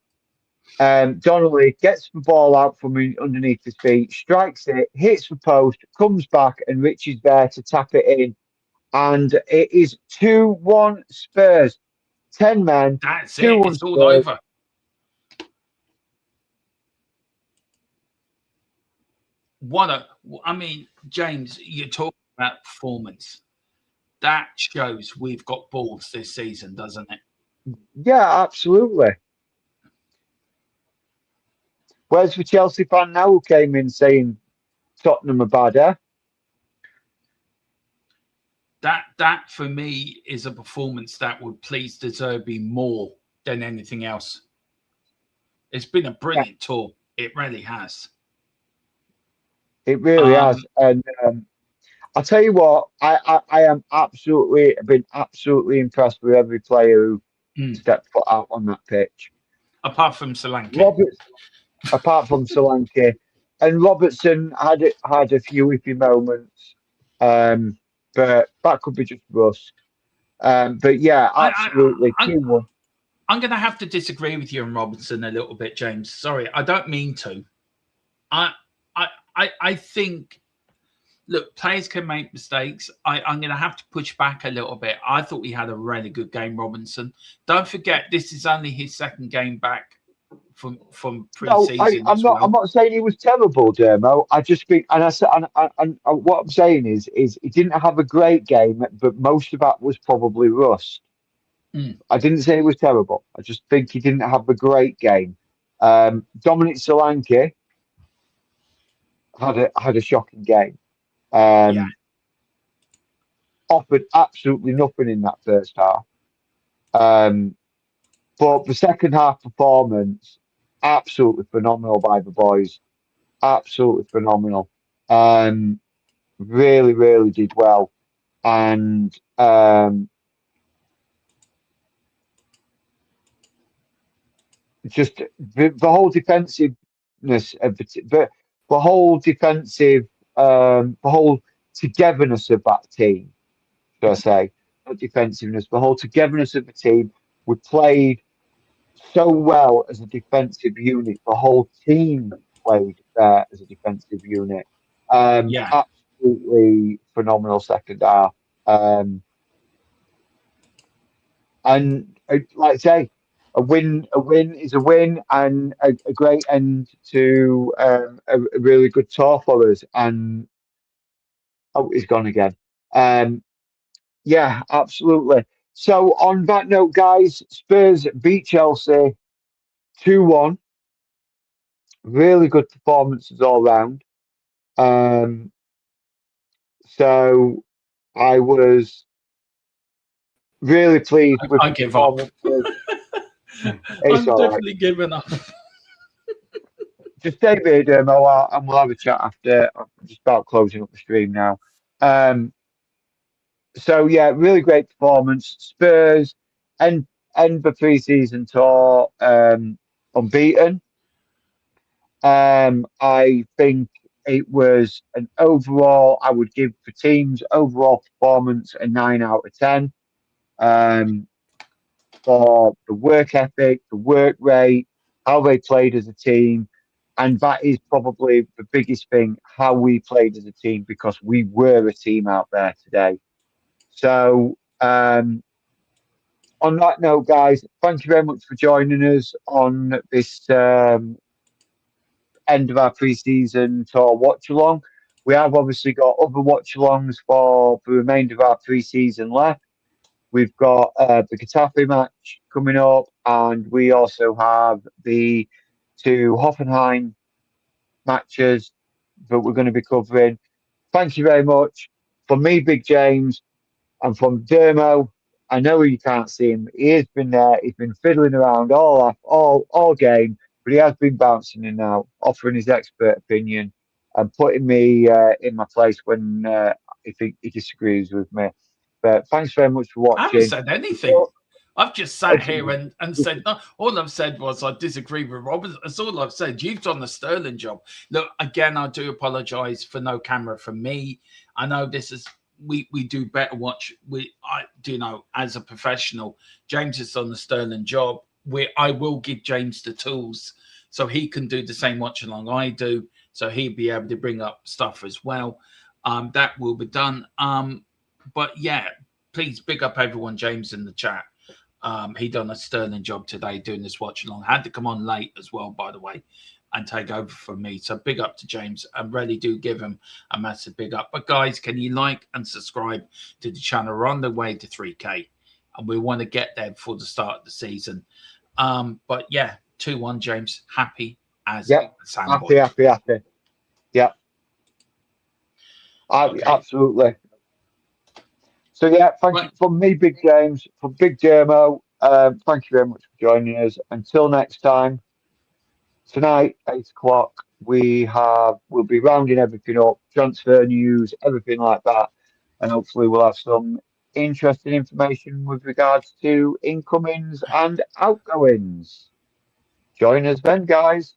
Donnelly gets the ball out from underneath his feet, strikes it, hits the post, comes back, and Richie's there to tap it in. And it is 2-1 Spurs. 10 men. That's it. It's Spurs. all over. I mean, James, you're talking about performance. that shows we've got balls this season, doesn't it? Yeah, absolutely. Where's the Chelsea fan now who came in saying Tottenham are bad, eh? That for me is a performance that would please De Zerbi more than anything else. It's been a brilliant tour. It really has. It really has. And I'll tell you what, I am been absolutely impressed with every player who stepped foot out on that pitch. Apart from Solanke. Apart from Solanke. And Robertson had a few iffy moments. But that could be just rust. But yeah, absolutely. 2-1. I'm going to have to disagree with you on Robertson a little bit, James. Sorry, I don't mean to. I think, look, players can make mistakes. I'm going to have to push back a little bit. I thought he had a really good game, Robinson. Don't forget, this is only his second game back from pre-season. No, I'm not saying he was terrible, Dermo. I just think, and I said, and what I'm saying is he didn't have a great game, but most of that was probably rust. I didn't say he was terrible. I just think he didn't have a great game. Dominic Solanke had a shocking game. Offered absolutely nothing in that first half. But the second half performance, absolutely phenomenal by the boys. Absolutely phenomenal. Really, really did well. And just the whole defensiveness of the whole defensive, the whole togetherness of that team, should I say, not defensiveness, the whole togetherness of the team. We played so well as a defensive unit. The whole team played there as a defensive unit. Absolutely phenomenal second half. And like I say, a win is a win, and a great end to a really good tour for us. And he's gone again. Yeah, absolutely. So on that note, guys, Spurs beat Chelsea 2-1. Really good performances all round. So I was really pleased with I the give up. performances. I'm definitely giving up. Just stay there, Dermo, and we'll have a chat after. I'm just about closing up the stream now. So yeah, really great performance. Spurs end the pre-season tour unbeaten. I think it was an overall. I would give the team's overall performance a 9 out of 10. For the work ethic, the work rate, how they played as a team. And that is probably the biggest thing, how we played as a team, because we were a team out there today. So, on that note, guys, thank you very much for joining us on this end of our pre-season tour watch-along. We have obviously got other watch-alongs for the remainder of our pre-season left. We've got the Getafe match coming up, and we also have the 2 Hoffenheim matches that we're going to be covering. Thank you very much. From me, Big James, and from Dermo. I know you can't see him. He has been there. He's been fiddling around all game, but he has been bouncing in now, offering his expert opinion and putting me in my place when he disagrees with me. But thanks very much for watching. I haven't said anything. I've just sat here and said, no, all I've said was I disagree with Robert. That's all I've said. You've done the sterling job. Look, again, I do apologise for no camera from me. I know this is, we do better watch. I do know, as a professional, James has done the sterling job. I will give James the tools so he can do the same watch along I do. So he'll be able to bring up stuff as well. That will be done. But yeah, please big up everyone, James, in the chat. He done a sterling job today doing this watch along. Had to come on late as well, by the way. and take over from me. So big up to James, and really do give him a massive big up. But guys, can you like and subscribe to the channel? We're on the way to 3K, and we want to get there before the start of the season. But yeah, 2-1, James. Happy as a sandboy. Happy. Yeah. Okay. Absolutely. So yeah, thank you from me, Big James, from Big Jermo. Thank you very much for joining us. Until next time, tonight, 8 o'clock, we'll be rounding everything up, transfer news, everything like that. And hopefully we'll have some interesting information with regards to incomings and outgoings. Join us then, guys.